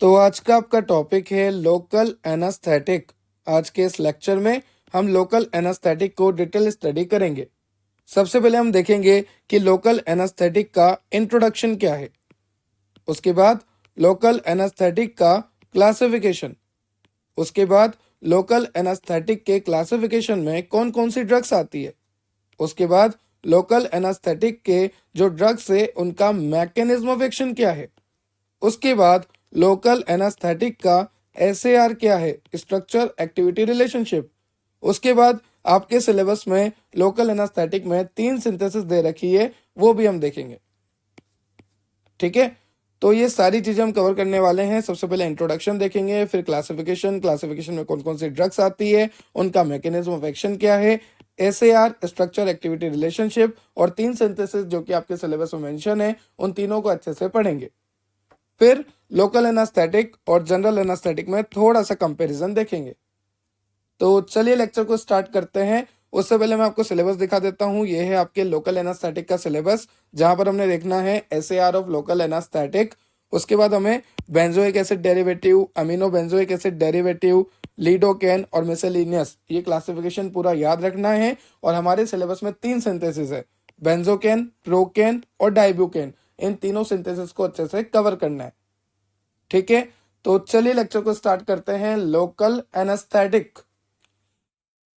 तो आज का आपका टॉपिक है लोकल एनास्थेटिक। आज के इस लेक्चर में हम लोकल एनास्थेटिक को डिटेल स्टडी करेंगे। सबसे पहले हम देखेंगे कि लोकल एनास्थेटिक का इंट्रोडक्शन क्या है। उसके बाद लोकल एनास्थेटिक का क्लासिफिकेशन। उसके बाद लोकल एनास्थेटिक के क्लासिफिकेशन में कौन कौन सी ड्रग्स आती है। उसके बाद लोकल एनास्थेटिक के जो ड्रग्स है उनका मैकेनिज्म ऑफ एक्शन क्या है। उसके बाद लोकल एनास्थेटिक का एसएआर क्या है, स्ट्रक्चर एक्टिविटी रिलेशनशिप। उसके बाद आपके सिलेबस में लोकल एनास्थेटिक में 3 सिंथेसिस दे रखी है, वो भी हम देखेंगे। ठीक है, तो ये सारी चीजें हम कवर करने वाले हैं। सबसे पहले इंट्रोडक्शन देखेंगे, फिर क्लासिफिकेशन में कौन कौन सी ड्रग्स आती है, उनका मैकेनिज्म ऑफ एक्शन क्या है, एसएआर स्ट्रक्चर एक्टिविटी रिलेशनशिप, और 3 सिंथेसिस जो कि आपके सिलेबस में मेंशन है, उन तीनों को अच्छे से पढ़ेंगे। फिर लोकल एनास्थेटिक और जनरल एनास्थेटिक में थोड़ा सा कंपैरिजन देखेंगे। तो चलिए लेक्चर को स्टार्ट करते हैं। उससे पहले मैं आपको सिलेबस दिखा देता हूं। ये है आपके लोकल एनास्थेटिक का सिलेबस, जहां पर हमने देखना है एसएआर ऑफ लोकल एनास्थेटिक। उसके बाद हमें benzoic acid derivative, amino benzoic acid derivative, lidocaine और मिसेलिनियस, ये क्लासिफिकेशन पूरा याद रखना है। और हमारे सिलेबस में 3 सिंथेसिस है, बेंजोकेन, प्रोकेन और डाइब्यूकेन। इन तीनों सिंथेसिस को अच्छे से कवर करना है। ठीक है, तो चलिए लेक्चर को स्टार्ट करते हैं। Local anaesthetic.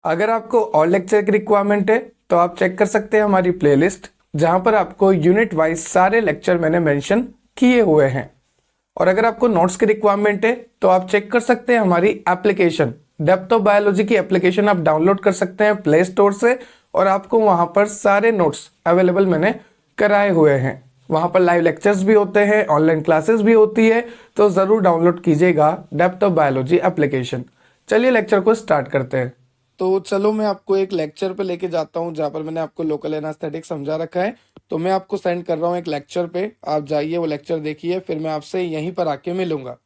अगर आपको और लेक्चर की रिक्वायरमेंट है तो आप चेक कर सकते हैं हमारी प्लेलिस्ट, जहां पर आपको यूनिट वाइज सारे लेक्चर मैंने मेंशन किए हुए हैं। और अगर आपको नोट्स की रिक्वायरमेंट है तो आप चेक कर सकते हैं हमारी एप्लीकेशन, डेप्थ ऑफ बायोलॉजी की एप्लीकेशन आप डाउनलोड कर सकते हैं प्ले स्टोर से, और आपको वहां पर सारे नोट्स अवेलेबल मैंने कराए हुए हैं। वहां पर लाइव लेक्चर्स भी होते हैं, ऑनलाइन क्लासेस भी होती है, तो जरूर डाउनलोड कीजिएगा डेप्थ ऑफ बायोलॉजी एप्लीकेशन। चलिए लेक्चर को स्टार्ट करते हैं। तो चलो मैं आपको एक लेक्चर पे लेके जाता हूँ जहाँ पर मैंने आपको लोकल एनास्थेटिक समझा रखा है। तो मैं आपको सेंड कर रहा हूँ एक लेक्चर पे, आप जाइए वो लेक्चर देखिए, फिर मैं आपसे यहीं पर आके मिलूंगा।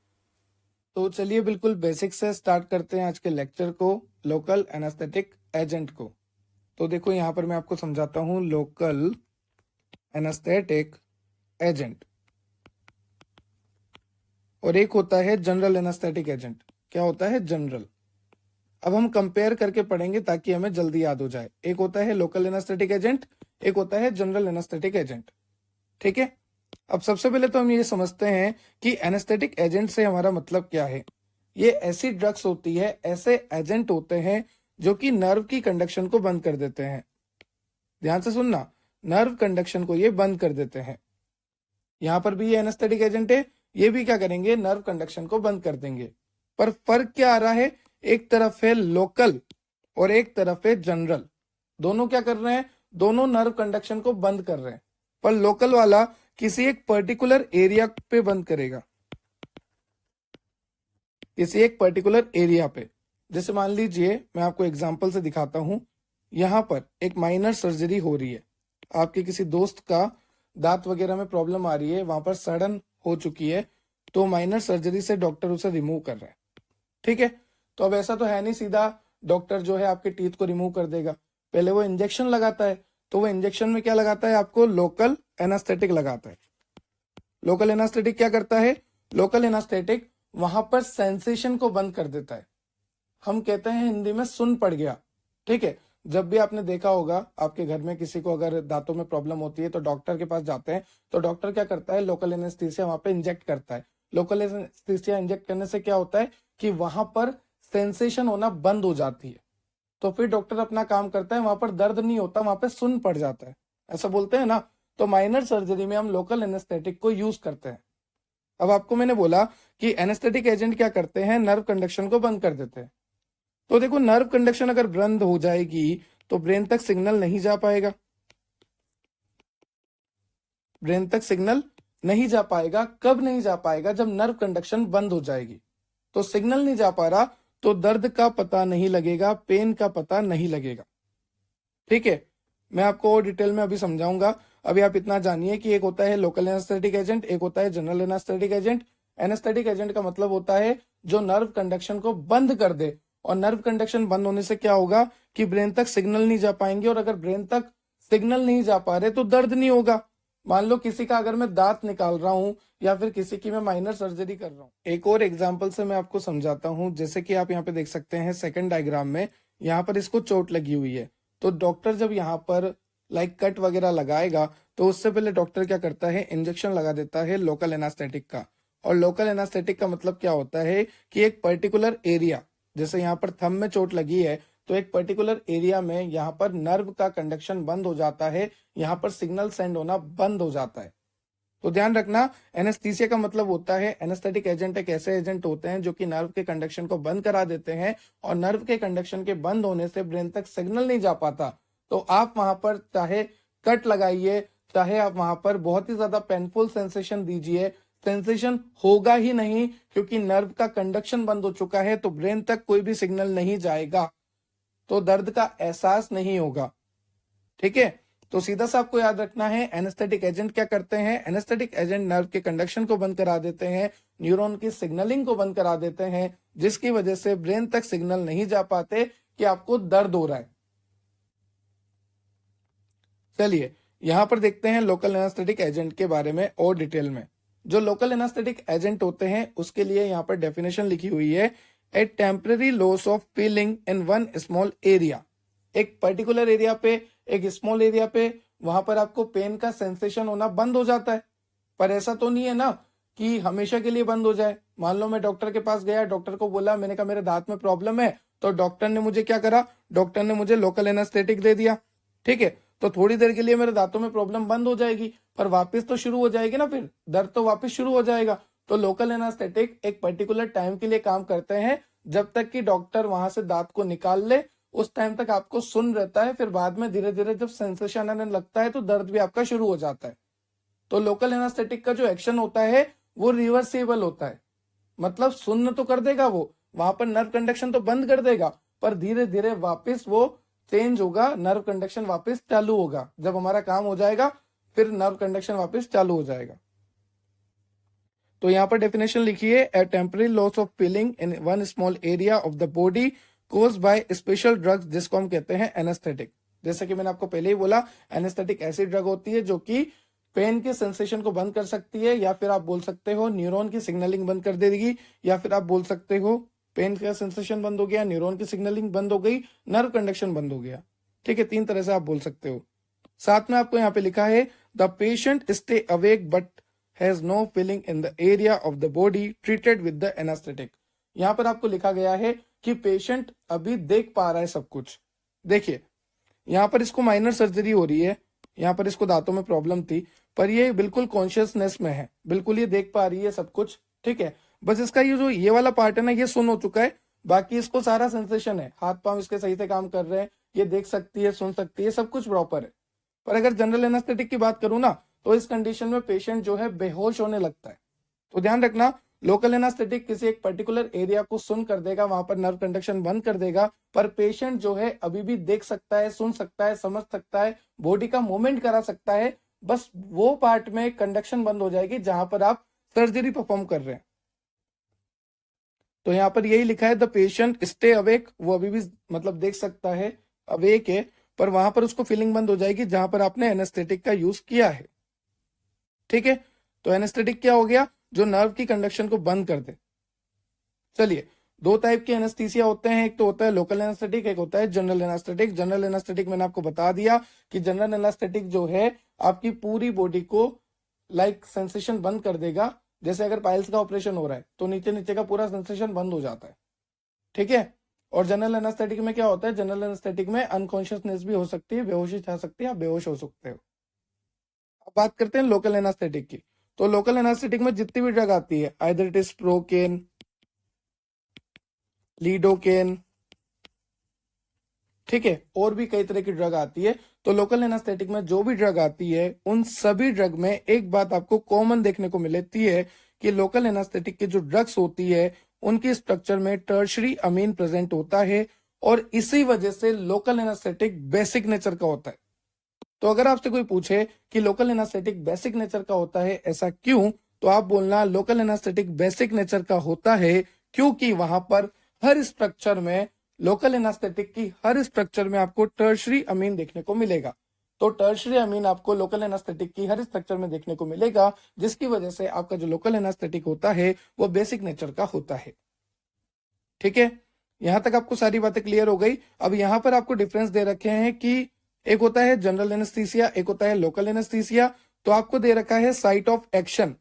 तो चलिए बिल्कुल बेसिक से स्टार्ट करते हैं आज के लेक्चर को, लोकल एनास्थेटिक एजेंट को। तो देखो यहाँ पर मैं आपको समझाता हूँ लोकल एनास्थेटिक एजेंट, और एक होता है जनरल एनास्थेटिक एजेंट। क्या होता है? जनरल। अब हम कंपेयर करके पढ़ेंगे ताकि हमें जल्दी याद हो जाए। एक होता है लोकल एनास्थेटिक एजेंट, एक होता है जनरल एनास्थेटिक एजेंट। ठीक है, अब सबसे पहले तो हम ये समझते हैं कि एनास्थेटिक एजेंट से हमारा मतलब क्या है। ये ऐसी ड्रग्स होती है, ऐसे एजेंट होते हैं जो कि नर्व की कंडक्शन को बंद कर देते हैं। ध्यान से सुनना, नर्व कंडक्शन को ये बंद कर देते हैं। यहां पर भी ये एनास्थेटिक एजेंट है, ये भी क्या करेंगे? नर्व कंडक्शन को बंद कर देंगे। पर फर्क क्या आ रहा है? एक तरफ है लोकल और एक तरफ है जनरल। दोनों क्या कर रहे हैं? दोनों नर्व कंडक्शन को बंद कर रहे हैं, पर लोकल वाला किसी एक पर्टिकुलर एरिया पे बंद करेगा, किसी एक पर्टिकुलर एरिया पे। जैसे मान लीजिए, मैं आपको एग्जांपल से दिखाता हूं। यहां पर एक माइनर सर्जरी हो रही है, आपके किसी दोस्त का दांत वगैरह में प्रॉब्लम आ रही है, वहां पर सड़न हो चुकी है, तो माइनर सर्जरी से डॉक्टर उसे रिमूव कर रहा है। ठीक है, तो अब ऐसा तो है नहीं सीधा डॉक्टर जो है आपके टीथ को रिमूव कर देगा, पहले वो इंजेक्शन लगाता है। तो वो इंजेक्शन में क्या लगाता है? आपको लोकल एनास्थेटिक लगाता है। लोकल एनास्थेटिक क्या करता है? लोकल एनास्थेटिक वहां पर सेंसेशन को बंद कर देता है। हम कहते हैं हिंदी में सुन पड़ गया। ठीक है, जब भी आपने देखा होगा आपके घर में किसी को अगर दांतों में प्रॉब्लम होती है तो डॉक्टर के पास जाते हैं, तो डॉक्टर क्या करता है? लोकल एनेस्थीसिया वहां पे इंजेक्ट करता है। लोकल एनेस्थीसिया इंजेक्ट करने से क्या होता है कि वहां पर सेंसेशन होना बंद हो जाती है। तो फिर डॉक्टर अपना काम करता है, वहां पर दर्द नहीं होता, वहां पर सुन पड़ जाता है, ऐसा बोलते हैं ना। तो माइनर सर्जरी में हम लोकल एनेस्थेटिक को यूज करते हैं। अब आपको मैंने बोला कि एनेस्थेटिक एजेंट क्या करते हैं? नर्व कंडक्शन को बंद कर देते हैं। तो देखो, नर्व कंडक्शन अगर बंद हो जाएगी तो ब्रेन तक सिग्नल नहीं जा पाएगा, ब्रेन तक सिग्नल नहीं जा पाएगा। कब नहीं जा पाएगा? जब नर्व कंडक्शन बंद हो जाएगी। तो सिग्नल नहीं जा पा रहा तो दर्द का पता नहीं लगेगा, पेन का पता नहीं लगेगा। ठीक है, मैं आपको और डिटेल में अभी समझाऊंगा। अभी आप इतना जानिए कि एक होता है लोकल एनास्थेटिक एजेंट, एक होता है general anaesthetic agent. Anaesthetic agent का मतलब होता है जो नर्व कंडक्शन को बंद कर दे, और नर्व कंडक्शन बंद होने से क्या होगा कि ब्रेन तक सिग्नल नहीं जा पाएंगे, और अगर ब्रेन तक सिग्नल नहीं जा पा रहे तो दर्द नहीं होगा। मान लो किसी का अगर मैं दांत निकाल रहा हूं या फिर किसी की मैं माइनर सर्जरी कर रहा हूं। एक और एग्जांपल से मैं आपको समझाता हूं। जैसे कि आप यहाँ पे देख सकते हैं सेकंड डायग्राम में, यहाँ पर इसको चोट लगी हुई है। तो डॉक्टर जब यहाँ पर कट वगैरह लगाएगा तो उससे पहले डॉक्टर क्या करता है, इंजेक्शन लगा देता है लोकल एनास्थेटिक का। और लोकल एनास्थेटिक का मतलब क्या होता है कि एक पर्टिकुलर एरिया, जैसे यहाँ पर थंब में चोट लगी है तो एक पर्टिकुलर एरिया में यहाँ पर नर्व का कंडक्शन बंद हो जाता है, यहाँ पर सिग्नल सेंड होना बंद हो जाता है। तो ध्यान रखना, एनेस्थीसिया का मतलब होता है, एनेस्थेटिक एजेंट एक ऐसे एजेंट होते हैं जो कि नर्व के कंडक्शन को बंद करा देते हैं, और नर्व के कंडक्शन के बंद होने से ब्रेन तक सिग्नल नहीं जा पाता। तो आप वहां पर चाहे कट लगाइए, चाहे आप वहां पर बहुत ही ज्यादा पेनफुल सेंसेशन दीजिए, सेंसेशन होगा ही नहीं, क्योंकि नर्व का कंडक्शन बंद हो चुका है, तो ब्रेन तक कोई भी सिग्नल नहीं जाएगा, तो दर्द का एहसास नहीं होगा। ठीक है, तो सीधा सा आपको याद रखना है, एनेस्थेटिक एजेंट क्या करते हैं, एनेस्थेटिक एजेंट नर्व के कंडक्शन को बंद करा देते हैं, न्यूरॉन की सिग्नलिंग को बंद करा देते हैं, जिसकी वजह से ब्रेन तक सिग्नल नहीं जा पाते कि आपको दर्द हो रहा है। चलिए यहां पर देखते हैं लोकल एनास्थेटिक एजेंट के बारे में और डिटेल में। जो लोकल एनास्थेटिक एजेंट होते हैं उसके लिए यहाँ पर डेफिनेशन लिखी हुई है, ए temporary loss of feeling in one small area. एक पर्टिकुलर एरिया पे, एक स्मॉल एरिया पे वहां पर आपको पेन का सेंसेशन होना बंद हो जाता है। पर ऐसा तो नहीं है ना कि हमेशा के लिए बंद हो जाए। मान लो मैं डॉक्टर के पास गया, डॉक्टर को बोला, मैंने कहा मेरे दांत में प्रॉब्लम है, तो डॉक्टर ने मुझे क्या करा, डॉक्टर ने मुझे लोकल एनास्थेटिक दे दिया। ठीक है, तो थोड़ी देर के लिए मेरे दांतों में प्रॉब्लम बंद हो जाएगी, पर वापस तो शुरू हो जाएगी ना, फिर दर्द तो वापस शुरू हो जाएगा। तो लोकल एनास्थेटिक एक पर्टिकुलर टाइम के लिए काम करते हैं, जब तक कि डॉक्टर वहां से दांत को निकाल ले, उस टाइम तक आपको सुन रहता है। फिर बाद में धीरे धीरे जब सेंसेशन आने लगता है तो दर्द भी आपका शुरू हो जाता है। तो लोकल एनास्थेटिक का जो एक्शन होता है वो रिवर्सिबल होता है, मतलब सुन्न तो कर देगा, वो वहां पर नर्व कंडक्शन तो बंद कर देगा, पर धीरे धीरे वापस वो चेंज होगा, नर्व कंडक्शन वापस चालू होगा। जब हमारा काम हो जाएगा फिर नर्व कंडक्शन वापस चालू हो जाएगा। तो यहाँ पर डेफिनेशन लिखिए, a temporary loss of feeling in one small area of the body caused by special drugs, जिसको हम कहते हैं एनेस्थेटिक। जैसे कि मैंने आपको पहले ही बोला, एनेस्थेटिक ऐसी ड्रग होती है जो कि पेन के सेंसेशन को बंद कर सकती है, या फिर आप बोल सकते हो न्यूरॉन की सिग्नलिंग बंद कर देगी, या फिर आप बोल सकते हो पेन का सेंसेशन बंद हो गया, न्यूरॉन की सिग्नलिंग बंद हो गई, नर्व कंडक्शन बंद हो गया। ठीक है, तीन तरह से आप बोल सकते हो। साथ में आपको यहाँ पे लिखा है, the patient stay awake but has no feeling in the area of the body treated with the anaesthetic. यहाँ पर आपको लिखा गया है कि पेशेंट अभी देख पा रहा है सब कुछ। देखिए यहाँ पर इसको माइनर सर्जरी हो रही है, यहाँ पर इसको दांतों में प्रॉब्लम थी, पर ये बिल्कुल कॉन्शियसनेस में है, बिल्कुल ये देख पा रही है सब कुछ। ठीक है, बस इसका ये जो ये वाला पार्ट है ना, ये सुन हो चुका है, बाकी इसको सारा सेंसेशन है, हाथ पांव इसके सही से काम कर रहे हैं, ये देख सकती है, सुन सकती है, सब कुछ प्रॉपर है। पर अगर जनरल एनास्थेटिक की बात करूं ना, तो इस कंडीशन में पेशेंट जो है बेहोश होने लगता है। तो ध्यान रखना, लोकल एनास्थेटिक किसी एक पर्टिकुलर एरिया को सुन कर देगा, वहां पर नर्व कंडक्शन बंद कर देगा, पर पेशेंट जो है अभी भी देख सकता है, सुन सकता है, समझ सकता है, बॉडी का मूवमेंट करा सकता है, बस वो पार्ट में कंडक्शन बंद हो जाएगी जहां पर आप सर्जरी परफॉर्म कर रहे हैं। तो यहाँ पर यही लिखा है, द पेशेंट स्टे अवेक, वो अभी भी मतलब देख सकता है, अवेक है, पर वहां पर उसको फीलिंग बंद हो जाएगी जहां पर आपने एनेस्थेटिक का यूज किया है। ठीक है, तो एनेस्थेटिक क्या हो गया, जो नर्व की कंडक्शन को बंद कर दे। चलिए, दो टाइप के एनेस्थीसिया होते हैं, एक तो होता है लोकल एनेस्थेटिक, एक होता है जनरल एनेस्थेटिक। जनरल एनेस्थेटिक मैंने आपको बता दिया कि जनरल एनेस्थेटिक जो है आपकी पूरी बॉडी को सेंसेशन बंद कर देगा। जैसे अगर पाइल्स का ऑपरेशन हो रहा है तो नीचे नीचे का पूरा सेंसेशन बंद हो जाता है। ठीक है, और जनरल एनेस्थेटिक में क्या होता है, जनरल एनेस्थेटिक में अनकॉन्शियसनेस भी हो सकती है, बेहोशी छा सकती है, आप बेहोश हो सकते हो। अब बात करते हैं लोकल एनास्थेटिक की। तो लोकल एनास्थेटिक में जितनी भी ड्रग आती है, either it is procaine, lidocaine, ठीक है, और भी कई तरह की ड्रग आती है। तो लोकल एनास्थेटिक में जो भी ड्रग आती है, उन सभी ड्रग में एक बात आपको कॉमन देखने को मिलती है कि लोकल एनास्थेटिक की जो ड्रग्स होती है उनकी स्ट्रक्चर में टर्शरी अमीन प्रेजेंट होता है, और इसी वजह से लोकल एनास्थेटिक बेसिक नेचर का होता है। तो अगर आपसे कोई पूछे कि लोकल एनास्थेटिक बेसिक नेचर का होता है, ऐसा क्यों, तो आप बोलना लोकल एनास्थेटिक बेसिक नेचर का होता है क्योंकि वहां पर हर स्ट्रक्चर में, लोकल एनास्थेटिक की हर स्ट्रक्चर में आपको टर्शरी अमीन देखने को मिलेगा। तो टर्शियरी अमीन आपको लोकल एनास्थेटिक की हर स्ट्रक्चर में देखने को मिलेगा, जिसकी वजह से आपका जो लोकल एनास्थेटिक होता है वो बेसिक नेचर का होता है। ठीक है, यहां तक आपको सारी बातें क्लियर हो गई। अब यहां पर आपको डिफरेंस दे रखे हैं कि एक होता है जनरल एनेस्थीसिया, एक होता है लोकल एनेस्थीसिया। तो आपको दे रखा है साइट ऑफ एक्शन।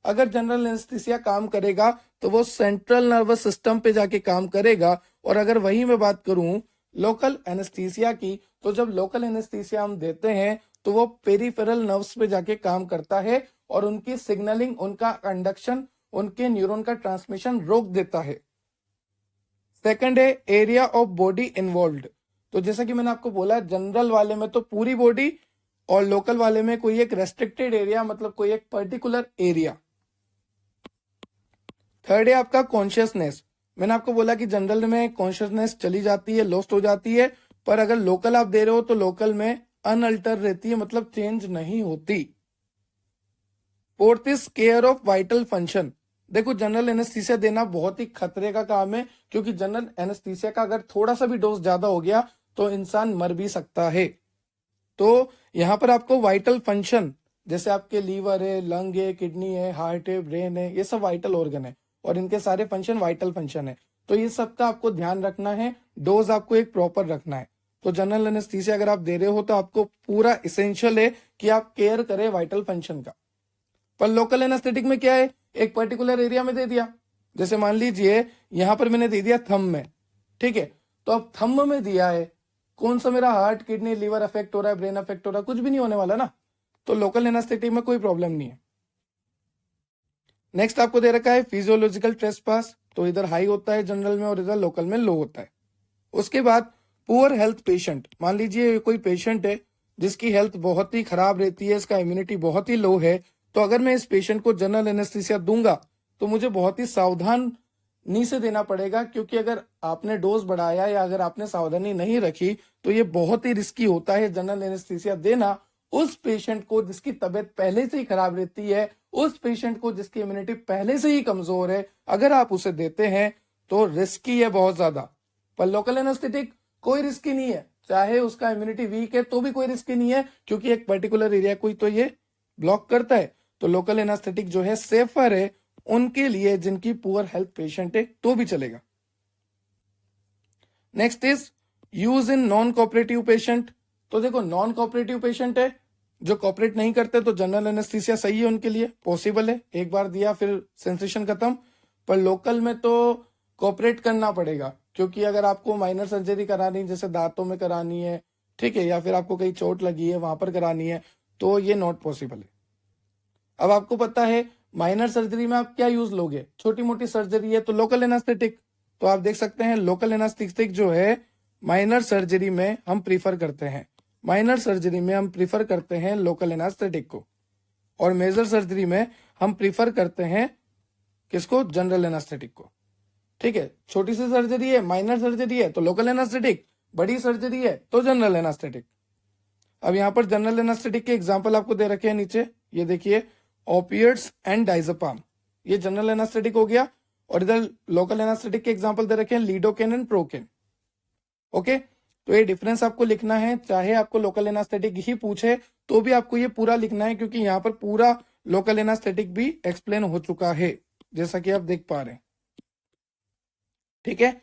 अगर जनरल एनेस्थीसिया काम करेगा तो वो सेंट्रल नर्वस सिस्टम पे जाके काम करेगा, और अगर वही मैं बात करूं लोकल एनेस्थीसिया की, तो जब लोकल एनेस्थीसिया हम देते हैं तो वो पेरिफेरल नर्व्स पे जाके काम करता है और उनकी सिग्नलिंग, उनका कंडक्शन, उनके न्यूरॉन का ट्रांसमिशन रोक देता है। सेकंड है एरिया ऑफ बॉडी इन्वॉल्व्ड। तो जैसा कि मैंने आपको बोला, जनरल वाले में तो पूरी बॉडी और लोकल वाले में कोई एक रेस्ट्रिक्टेड एरिया, मतलब कोई एक पर्टिकुलर एरिया। थर्ड है आपका कॉन्शियसनेस। मैंने आपको बोला कि जनरल में कॉन्शियसनेस चली जाती है, लॉस्ट हो जाती है, पर अगर लोकल आप दे रहे हो तो लोकल में अनअल्टर रहती है, मतलब चेंज नहीं होती। Fourth is care of vital function. देखो, जनरल एनेस्थीसिया देना बहुत ही खतरे का काम है, क्योंकि जनरल एनेस्थीसिया का अगर थोड़ा सा भी डोज ज्यादा हो गया तो इंसान मर भी सकता है। तो यहां पर आपको वाइटल फंक्शन, जैसे आपके लीवर है, लंग है, किडनी है, हार्ट है, ब्रेन है, ये सब वाइटल ऑर्गन है और इनके सारे फंक्शन वाइटल फंक्शन है। तो ये सब का आपको ध्यान रखना है, डोज आपको एक प्रॉपर रखना है। तो जनरल एनेस्थीसिया अगर आप दे रहे हो तो आपको पूरा इसेंशियल है कि आप केयर करें वाइटल फंक्शन का। पर लोकल एनेस्थेटिक में क्या है, एक पर्टिकुलर एरिया में दे दिया। जैसे मान लीजिए यहां पर मैंने दे दिया थंब में, ठीक है, तो अब थंब में दिया है, कौन सा मेरा हार्ट, किडनी, लीवर अफेक्ट हो रहा है, ब्रेन अफेक्ट हो रहा है, कुछ भी नहीं होने वाला ना। तो लोकल एनेस्थेटिक में कोई प्रॉब्लम नहीं है। नेक्स्ट आपको दे रखा है फिजियोलॉजिकल ट्रेसपास। तो इधर हाई होता है जनरल में और इधर लोकल में लो होता है। उसके बाद पुअर हेल्थ पेशेंट। मान लीजिए कोई पेशेंट है जिसकी हेल्थ बहुत ही खराब रहती है, इसका इम्यूनिटी बहुत ही लो है, तो अगर मैं इस पेशेंट को जनरल एनेस्थीसिया दूंगा तो मुझे बहुत ही सावधानी से देना पड़ेगा, क्योंकि अगर आपने डोज बढ़ाया या अगर आपने सावधानी नहीं रखी तो ये बहुत ही रिस्की होता है जनरल एनेस्थीसिया देना उस पेशेंट को जिसकी तबीयत पहले से ही खराब रहती है, उस पेशेंट को जिसकी इम्यूनिटी पहले से ही कमजोर है। अगर आप उसे देते हैं तो रिस्की है बहुत ज्यादा। पर लोकल एनेस्थेटिक कोई रिस्की नहीं है, चाहे उसका इम्यूनिटी वीक है तो भी कोई रिस्की नहीं है, क्योंकि एक पर्टिकुलर एरिया को तो ये ब्लॉक करता है। तो लोकल एनास्थेटिक जो है सेफर है उनके लिए जिनकी पुअर हेल्थ पेशेंट है तो भी चलेगा। Next is use in non cooperative patient. तो देखो, नॉन कोऑपरेटिव पेशेंट है, जो कोऑपरेट नहीं करते, तो जनरल एनेस्थीसिया सही है उनके लिए, पॉसिबल है, एक बार दिया फिर सेंसेशन खत्म। पर लोकल में तो कोऑपरेट करना पड़ेगा, क्योंकि अगर आपको माइनर सर्जरी करानी, जैसे दांतों में करानी है, ठीक है, या फिर आपको कहीं चोट लगी है वहां पर करानी है, तो ये नॉट पॉसिबल है। अब आपको पता है माइनर सर्जरी में आप क्या यूज लोगे, छोटी मोटी सर्जरी है तो लोकल एनास्थेटिक। तो आप देख सकते हैं लोकल एनास्थेटिक जो है माइनर सर्जरी में हम प्रीफर करते हैं, माइनर सर्जरी में हम प्रीफर करते हैं लोकल एनास्थेटिक को, और मेजर सर्जरी में हम प्रीफर करते हैं किसको, जनरल एनास्थेटिक को। ठीक है, छोटी सी सर्जरी है, माइनर सर्जरी है तो लोकल एनास्थेटिक, बड़ी सर्जरी है तो जनरल एनास्थेटिक। अब यहाँ पर जनरल एनास्थेटिक के एग्जांपल आपको दे रखे हैं नीचे, ये देखिए, ओपिएट्स एंड डाइज़ेपाम, ये जनरल एनास्थेटिक हो गया, और इधर लोकल एनास्थेटिक के एग्जांपल दे रखे हैं लीडोकेन एंड प्रोकेन। ओके, तो ये डिफरेंस आपको लिखना है, चाहे आपको लोकल एनास्थेटिक ही पूछे तो भी आपको ये पूरा लिखना है, क्योंकि यहाँ पर पूरा लोकल एनास्थेटिक भी एक्सप्लेन हो चुका है, जैसा कि आप देख पा रहे हैं। ठीक है,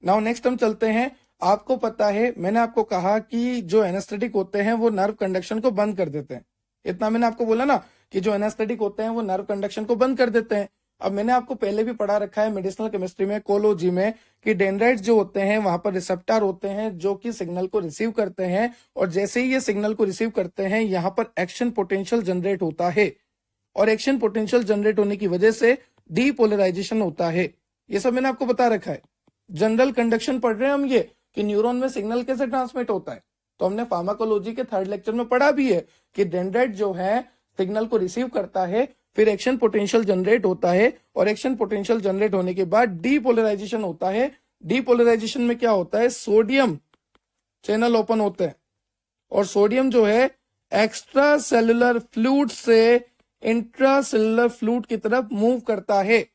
नाउ नेक्स्ट हम चलते हैं। आपको पता है, मैंने आपको कहा कि जो एनास्थेटिक होते हैं वो नर्व कंडक्शन को बंद कर देते हैं, इतना मैंने आपको बोला ना कि जो एनास्थेटिक होते हैं वो नर्व कंडक्शन को बंद कर देते हैं। अब मैंने आपको पहले भी पढ़ा रखा है मेडिसिनल केमिस्ट्री में, कोलोजी में, कि डेंड्राइट्स जो होते हैं वहां पर रिसेप्टर होते हैं जो कि सिग्नल को रिसीव करते हैं, और जैसे ही ये सिग्नल को रिसीव करते हैं यहाँ पर एक्शन पोटेंशियल जनरेट होता है, और एक्शन पोटेंशियल जनरेट होने की वजह से डीपोलराइजेशन होता है। ये सब मैंने आपको बता रखा है। जनरल कंडक्शन पढ़ रहे हैं हम, ये कि न्यूरॉन में सिग्नल कैसे ट्रांसमिट होता है, तो हमने फार्माकोलॉजी के 3rd लेक्चर में पढ़ा भी है कि डेंड्राइट जो है सिग्नल को रिसीव करता है, फिर एक्शन पोटेंशियल जनरेट होता है, और एक्शन पोटेंशियल जनरेट होने के बाद डीपोलराइजेशन होता है। डीपोलराइजेशन में क्या होता है, सोडियम चैनल ओपन होते हैं, और सोडियम जो है एक्स्ट्रा सेलुलर फ्लूइड से इंट्रा सेलुलर फ्लूइड की तरफ मूव करता है।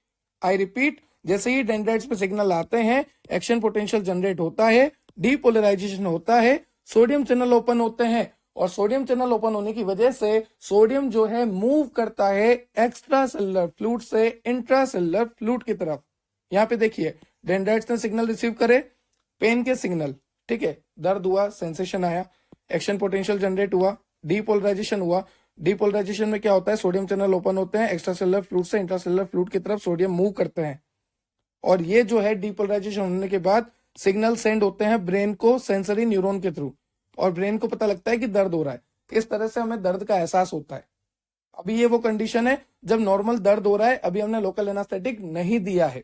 आई रिपीट, जैसे ही डेंड्राइट्स पे सिग्नल आते हैं, एक्शन पोटेंशियल जनरेट होता है, डीपोलराइजेशन होता है, सोडियम चैनल ओपन होते हैं, और सोडियम चैनल ओपन होने की वजह से सोडियम जो है मूव करता है एक्स्ट्रा सेलुलर फ्लूइड से इंट्रा सेलुलर फ्लूइड की तरफ। यहाँ पे देखिए डेंड्राइट्स ने सिग्नल रिसीव करे, पेन के सिग्नल, ठीक है, दर्द हुआ, सेंसेशन आया, एक्शन पोटेंशियल जनरेट हुआ, डीपोलराइजेशन हुआ। डीपोलराइजेशन में क्या होता है, सोडियम चैनल ओपन होते हैं, एक्स्ट्रा सेलुलर फ्लूइड से इंट्रा सेलुलर फ्लूइड की तरफ सोडियम मूव करते हैं, और ये जो है डीपोलराइजेशन होने के बाद सिग्नल सेंड होते हैं ब्रेन को सेंसरी न्यूरॉन के थ्रू, और ब्रेन को पता लगता है कि दर्द हो रहा है। इस तरह से हमें दर्द का एहसास होता है। अभी ये वो कंडीशन है जब नॉर्मल दर्द हो रहा है, अभी हमने लोकल एनास्थेटिक नहीं दिया है।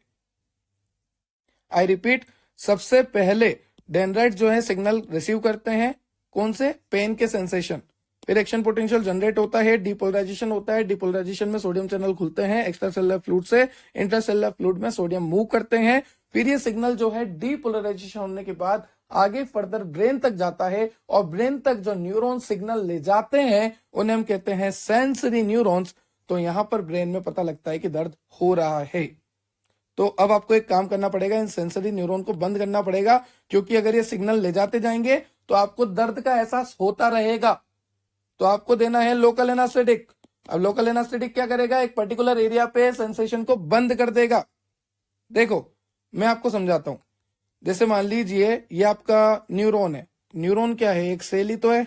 आई रिपीट, सबसे पहले डेंड्राइट जो है सिग्नल रिसीव करते हैं, कौन से, पेन के सेंसेशन, फिर एक्शन पोटेंशियल जनरेट होता है, डीपोलराइजेशन होता है, डीपोलराइजेशन में सोडियम चैनल खुलते हैं, एक्स्ट्रा सेलुलर फ्लूइड से इंट्रा सेलुलर फ्लूइड में सोडियम मूव करते हैं, फिर ये सिग्नल जो है डीपोलराइजेशन होने के बाद आगे फर्दर ब्रेन तक जाता है, और ब्रेन तक जो न्यूरॉन सिग्नल ले जाते हैं उन्हें हम कहते हैं सेंसरी न्यूरॉन्स। तो यहां पर ब्रेन में पता लगता है कि दर्द हो रहा है। तो अब आपको एक काम करना पड़ेगा, इन सेंसरी न्यूरॉन को बंद करना पड़ेगा, क्योंकि अगर ये सिग्नल ले जाते जाएंगे तो आपको दर्द का एहसास होता रहेगा। तो आपको देना है लोकल एनास्थेटिक। अब लोकल एनास्थेटिक क्या करेगा, एक पर्टिकुलर एरिया पे सेंसेशन को बंद कर देगा। देखो मैं आपको समझाता हूं, जैसे मान लीजिए ये आपका न्यूरॉन है, न्यूरॉन क्या है, एक सेल ही तो है,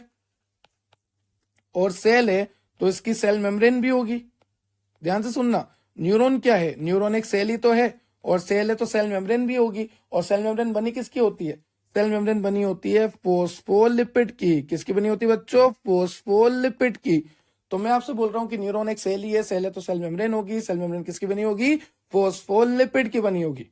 और सेल है तो इसकी सेल मेम्ब्रेन भी होगी। ध्यान से सुनना, न्यूरॉन क्या है, न्यूरॉन एक सेल ही तो है, और सेल है तो सेल मेम्ब्रेन भी होगी। और सेल मेम्ब्रेन बनी किसकी होती है, सेल मेम्ब्रेन बनी होती है फोस्फोलिपिड की। किसकी बनी होती है बच्चों, फोस्फोलिपिड की। तो मैं आपसे बोल रहा हूं कि न्यूरॉन एक सेल ही है, सेल है तो सेल मेम्ब्रेन होगी, सेल मेम्ब्रेन किसकी बनी होगी, फोस्फोलिपिड की बनी होगी,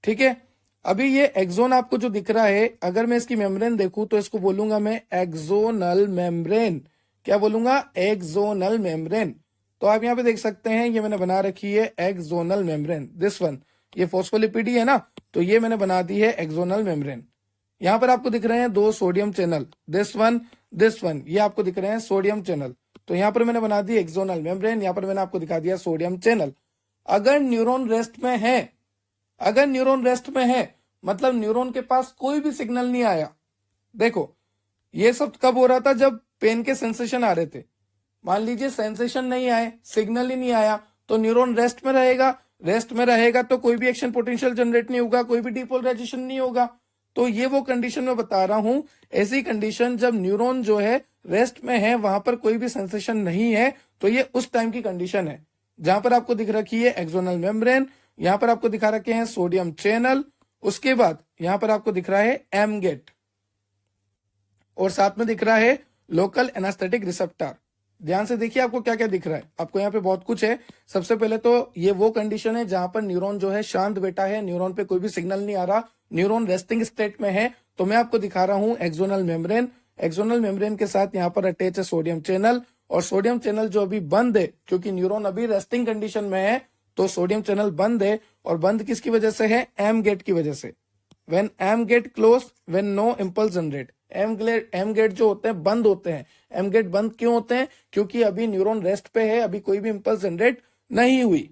ठीक है। अभी ये एक्सोन आपको जो दिख रहा है, अगर मैं इसकी मेम्ब्रेन देखूं तो इसको बोलूंगा मैं एक्सोनल मेम्ब्रेन। क्या बोलूंगा, एक्सोनल मेम्ब्रेन। तो आप यहाँ पे देख सकते हैं, ये मैंने बना रखी है एक्सोनल मेम्ब्रेन, दिस वन, ये फोस्फोलिपिड है ना, तो ये मैंने बना दी है एक्सोनल मेम्ब्रेन। यहाँ पर आपको दिख रहे हैं दो सोडियम चैनल, दिस वन, ये आपको दिख रहे हैं सोडियम चैनल। तो यहाँ पर मैंने बना दी एक्सोनल मेम्ब्रेन, यहाँ पर मैंने आपको दिखा दिया सोडियम चैनल। अगर न्यूरॉन रेस्ट में है, अगर न्यूरॉन रेस्ट में है मतलब न्यूरॉन के पास कोई भी सिग्नल नहीं आया। देखो ये सब कब हो रहा था, जब पेन के सेंसेशन आ रहे थे। मान लीजिए सेंसेशन नहीं आए, सिग्नल ही नहीं आया, तो न्यूरॉन रेस्ट में रहेगा। रेस्ट में रहेगा तो कोई भी एक्शन पोटेंशियल जनरेट नहीं होगा, कोई भी डीपोलराइजेशन नहीं होगा। तो ये वो कंडीशन मैं बता रहा हूं, ऐसी कंडीशन जब न्यूरॉन जो है रेस्ट में है, वहां पर कोई भी सेंसेशन नहीं है, तो ये उस टाइम की कंडीशन है। जहां पर आपको दिख रखी है एक्सोनल मेम्ब्रेन, यहां पर आपको दिखा रखे हैं सोडियम चैनल, उसके बाद यहां पर आपको दिख रहा है एम गेट, और साथ में दिख रहा है लोकल एनास्थेटिक रिसेप्टर। ध्यान से देखिए आपको क्या क्या दिख रहा है, आपको यहाँ पे बहुत कुछ है। सबसे पहले तो ये वो कंडीशन है जहां पर न्यूरॉन जो है शांत बैठा है, न्यूरॉन पे कोई भी सिग्नल नहीं आ रहा, न्यूरॉन रेस्टिंग स्टेट में है। तो मैं आपको दिखा रहा हूं एक्सोनल मेम्ब्रेन, एक्सोनल मेम्ब्रेन के साथ यहाँ पर अटैच है सोडियम चैनल, और सोडियम चैनल जो अभी बंद है, क्योंकि न्यूरॉन अभी रेस्टिंग कंडीशन में है, तो सोडियम चैनल बंद है। और बंद किसकी वजह से है, एम गेट की वजह से। When M gate close, when no impulse generate. M gate जो होते हैं बंद होते हैं। एम गेट बंद क्यों होते हैं, क्योंकि अभी न्यूरॉन रेस्ट पे है, अभी कोई भी इंपल्स जनरेट नहीं हुई।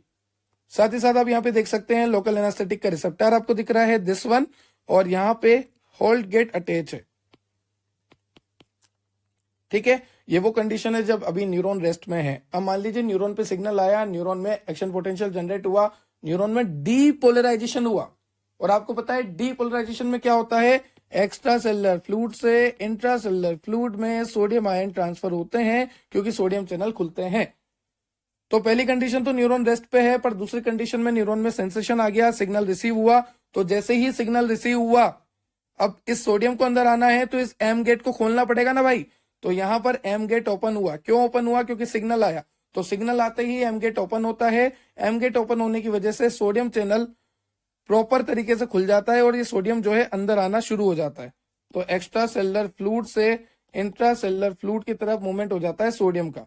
साथ ही साथ आप यहाँ पे देख सकते हैं लोकल एनास्थेटिक का रिसेप्टर आपको दिख रहा है, दिस वन, और यहाँ पे होल्ड गेट अटैच है, ठीक है। ये वो कंडीशन है जब अभी न्यूरॉन रेस्ट में है। अब मान लीजिए न्यूरॉन पे सिग्नल आया, न्यूरॉन में एक्शन पोटेंशियल जनरेट हुआ, न्यूरॉन में डीपोलराइजेशन हुआ। और आपको पता है डीपोलराइजेशन में क्या होता है, एक्स्ट्रा सेलुलर फ्लूइड से इंट्रा सेलुलर फ्लूइड में सोडियम आयन ट्रांसफर होते हैं, क्योंकि सोडियम चैनल खुलते हैं। तो पहली कंडीशन तो न्यूरॉन रेस्ट पे है, पर दूसरी कंडीशन में न्यूरॉन में सेंसेशन आ गया, सिग्नल रिसीव हुआ। तो जैसे ही सिग्नल रिसीव हुआ, अब इस सोडियम को अंदर आना है तो इस एम गेट को खोलना पड़ेगा ना भाई। तो यहां पर एम गेट ओपन हुआ, क्यों ओपन हुआ, क्योंकि सिग्नल आया। तो सिग्नल आते ही एम गेट ओपन होता है। एम गेट ओपन होने की वजह से सोडियम चैनल प्रॉपर तरीके से खुल जाता है, और ये सोडियम जो है अंदर आना शुरू हो जाता है। तो एक्स्ट्रा सेलुलर फ्लूइड से इंट्रा सेलुलर फ्लूइड की तरफ मूवमेंट हो जाता है सोडियम का।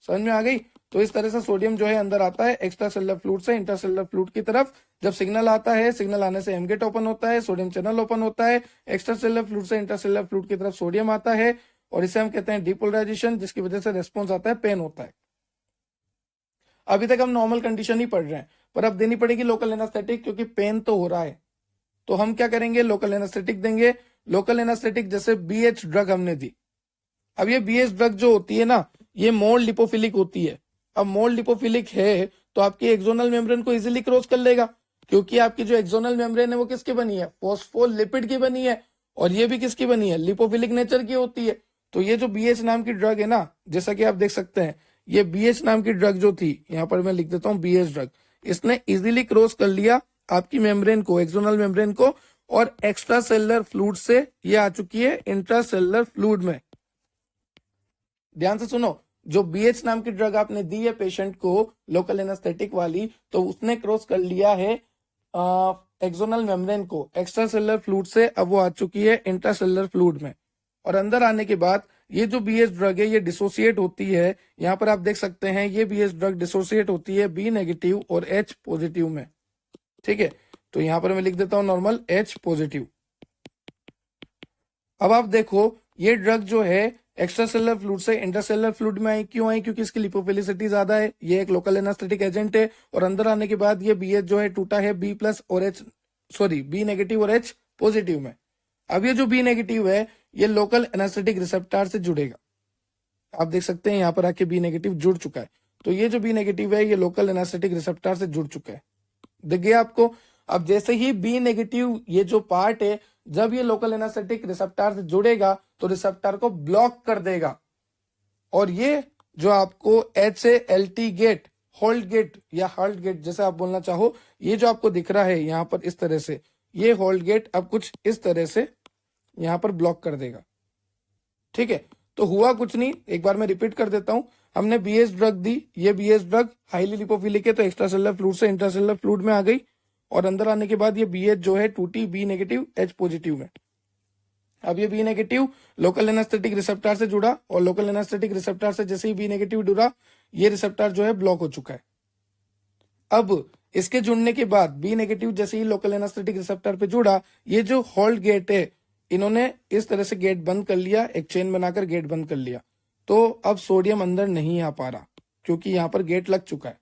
समझ में आ गई। तो इस तरह से सोडियम जो है अंदर आता है एक्स्ट्रा सेलुलर फ्लूइड से इंट्रा सेलुलर फ्लूइड की तरफ। जब सिग्नल आता है, सिग्नल आने से एम गेट ओपन होता है, सोडियम चैनल ओपन होता है, एक्स्ट्रा सेलुलर फ्लूइड से इंट्रा सेलुलर फ्लूइड की तरफ सोडियम आता है, और इसे हम कहते हैं डीपोलराइजेशन, जिसकी वजह से रेस्पॉन्स आता है, पेन होता है। अभी तक हम नॉर्मल कंडीशन ही पढ़ रहे हैं, पर अब देनी पड़ेगी लोकल एनास्थेटिक, क्योंकि पेन तो हो रहा है। तो हम क्या करेंगे, लोकल एनास्थेटिक देंगे। लोकल एनास्थेटिक जैसे BH ड्रग हमने दी, अब ये बीएच ड्रग जो होती है ना, ये मोर लिपोफिलिक होती है। अब मोर लिपोफिलिक है तो आपकी एक्सोनल मेम्ब्रेन को इजीली क्रॉस कर लेगा, क्योंकि आपकी जो एक्सोनल मेम्ब्रेन है वो किसकी बनी है, फॉस्फोलिपिड की बनी है, और ये भी किसकी बनी है, लिपोफिलिक नेचर की होती है। तो ये जो बीएच नाम की ड्रग है ना, जैसा कि आप देख सकते हैं, ये बीएच नाम की ड्रग जो थी, यहाँ पर मैं लिख देता हूँ बीएच ड्रग, इसने इजीली क्रॉस कर लिया आपकी मेम्ब्रेन को, एक्सोनल मेम्ब्रेन को, और एक्स्ट्रा सेलुलर फ्लूइड से ये आ चुकी है इंट्रासेलुलर फ्लूइड में। ध्यान से सुनो, जो बीएच नाम की ड्रग आपने दी है पेशेंट को लोकल एनेस्थेटिक वाली, तो उसने क्रॉस कर लिया है एक्सोनल मेम्ब्रेन को एक्स्ट्रा सेलुलर फ्लूइड से, अब वो आ चुकी है इंट्रासेलुलर फ्लूइड में। और अंदर आने के बाद ये जो बीएच ड्रग है ये डिसोसिएट होती है, यहाँ पर आप देख सकते हैं ये बीएच ड्रग डिसोसिएट होती है बी नेगेटिव और एच पॉजिटिव में। ठीक है, तो यहाँ पर मैं लिख देता हूं नॉर्मल एच पॉजिटिव। अब आप देखो ये ड्रग जो है एक्स्ट्रा सेलुलर फ्लूइड से इंट्रासेलुलर फ्लूइड में आई, क्यों आई, क्योंकि इसकी लिपोफिलिसिटी ज्यादा है, ये एक लोकल एनास्थेटिक एजेंट है, और अंदर आने के बाद ये बीएच जो है टूटा है बी प्लस और एच, सॉरी बी नेगेटिव और एच पॉजिटिव में। अब ये जो बी नेगेटिव है ये लोकल एनास्थेटिक रिसेप्टर से जुड़ेगा, आप देख सकते हैं यहाँ पर आके बी नेगेटिव जुड़ चुका है। तो ये जो बी नेगेटिव है ये लोकल एनास्थेटिक रिसेप्टर से जुड़ चुका है, दिख गया आपको। अब जैसे ही बी नेगेटिव ये जो पार्ट है, जब ये लोकल एनास्थेटिक रिसेप्टर से जुड़ेगा तो रिसेप्टर को ब्लॉक कर देगा, और ये जो आपको HALT गेट, होल्ड गेट या हॉल्ट गेट जैसे आप बोलना चाहो, ये जो आपको दिख रहा है यहाँ पर इस तरह से, ये होल्ड गेट अब कुछ इस तरह से यहाँ पर ब्लॉक कर देगा। ठीक है, तो हुआ कुछ नहीं, एक बार मैं रिपीट कर देता हूं, हमने बीएच ड्रग दी, ये बीएच ड्रग हाईली लिपोफिलिक है तो एक्स्ट्रा सेलुलर फ्लूइड से इंट्रासेलुलर फ्लूइड में आ गई, और अंदर आने के बाद ये बीएच जो है टूटी बी नेगेटिव एच पॉजिटिव में। अब ये B negative local anaesthetic receptor से जुड़ा, और लोकल एनास्थेटिक रिसेप्टर से जैसे ही बी नेगेटिव जुड़ा, ये रिसेप्टर जो है ब्लॉक हो चुका है। अब इसके जुड़ने के बाद बी नेगेटिव जैसे ही लोकल एनास्थेटिक रिसेप्टर पे जुड़ा, ये जो होल्ड गेट है इन्होंने इस तरह से गेट बंद कर लिया, एक चेन बनाकर गेट बंद कर लिया, तो अब सोडियम अंदर नहीं आ पा रहा क्योंकि यहाँ पर गेट लग चुका है।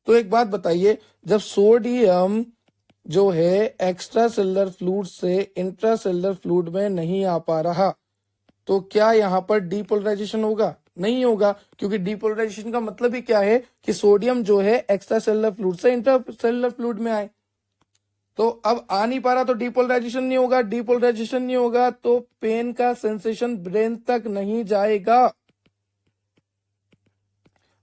तो एक बात बताइए, जब सोडियम जो है एक्स्ट्रा सेलुलर फ्लूइड से इंट्रा सेलुलर फ्लूइड में नहीं आ पा रहा, तो क्या यहाँ पर डीपोलराइजेशन होगा? नहीं होगा, क्योंकि डीपोलराइजेशन का मतलब ही क्या है कि सोडियम जो है एक्स्ट्रा सेलुलर फ्लूइड से इंट्रा सेलुलर फ्लूइड में आए। तो अब आ नहीं पा रहा तो डीपोलराइजेशन नहीं होगा, डीपोलराइजेशन नहीं होगा तो पेन का सेंसेशन ब्रेन तक नहीं जाएगा,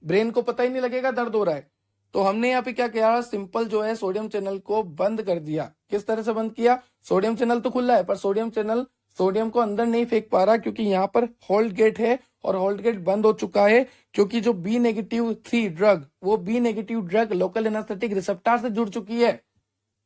ब्रेन को पता ही नहीं लगेगा दर्द हो रहा है। तो हमने यहाँ पे क्या किया, सिंपल जो है सोडियम चैनल को बंद कर दिया। किस तरह से बंद किया, सोडियम चैनल तो खुला है पर सोडियम चैनल सोडियम को अंदर नहीं फेंक पा रहा, क्योंकि यहाँ पर होल्ड गेट है और होल्ड गेट बंद हो चुका है, क्योंकि जो बी नेगेटिव थी ड्रग, वो B negative drug local anaesthetic receptor से जुड़ चुकी है।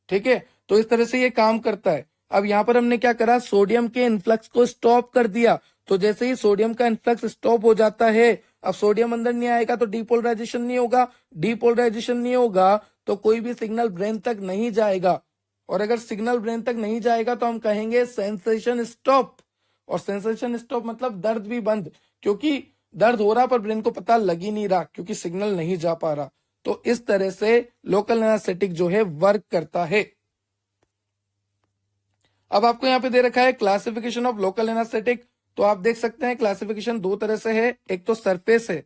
ठीक है, तो इस तरह से ये काम करता है। अब यहाँ पर हमने क्या करा, सोडियम के इन्फ्लक्स को स्टॉप कर दिया। तो जैसे ही सोडियम का इन्फ्लक्स स्टॉप हो जाता है, अब सोडियम अंदर नहीं आएगा तो डीपोलराइजेशन नहीं होगा, डीपोलराइजेशन नहीं होगा तो कोई भी सिग्नल ब्रेन तक नहीं जाएगा, और अगर सिग्नल ब्रेन तक नहीं जाएगा तो हम कहेंगे सेंसेशन स्टॉप। और सेंसेशन स्टॉप मतलब दर्द भी बंद, क्योंकि दर्द हो रहा पर ब्रेन को पता लग ही नहीं रहा क्योंकि सिग्नल नहीं जा पा रहा। तो इस तरह से लोकल एनास्थेटिक जो है वर्क करता है। अब आपको यहाँ पे दे रखा है क्लासिफिकेशन ऑफ लोकल एनास्थेटिक। तो आप देख सकते हैं क्लासिफिकेशन दो तरह से है, एक तो सरफेस है,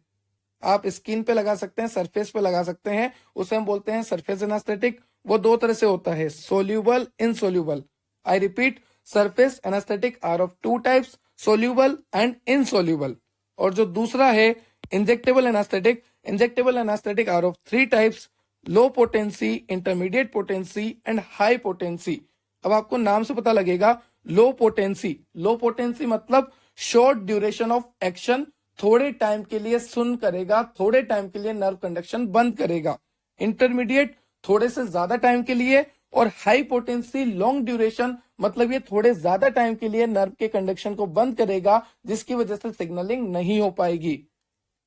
आप स्किन पे लगा सकते हैं, सरफेस पे लगा सकते हैं, उसे हम बोलते हैं सरफेस एनास्थेटिक। वो दो तरह से होता है, soluble, insoluble. I repeat, surface anaesthetic are of two types, soluble and insoluble. और जो दूसरा है injectable anaesthetic, injectable anaesthetic are of three types, low potency, intermediate potency and high potency. अब आपको नाम से पता लगेगा, लो पोटेंसी, लो पोटेंसी मतलब शॉर्ट ड्यूरेशन ऑफ एक्शन, थोड़े टाइम के लिए सुन करेगा, थोड़े टाइम के लिए नर्व कंडक्शन बंद करेगा। इंटरमीडिएट थोड़े से ज्यादा टाइम के लिए, और हाई पोटेंसी लॉन्ग ड्यूरेशन मतलब ये थोड़े ज्यादा टाइम के लिए नर्व के कंडक्शन को बंद करेगा, जिसकी वजह से सिग्नलिंग नहीं हो पाएगी।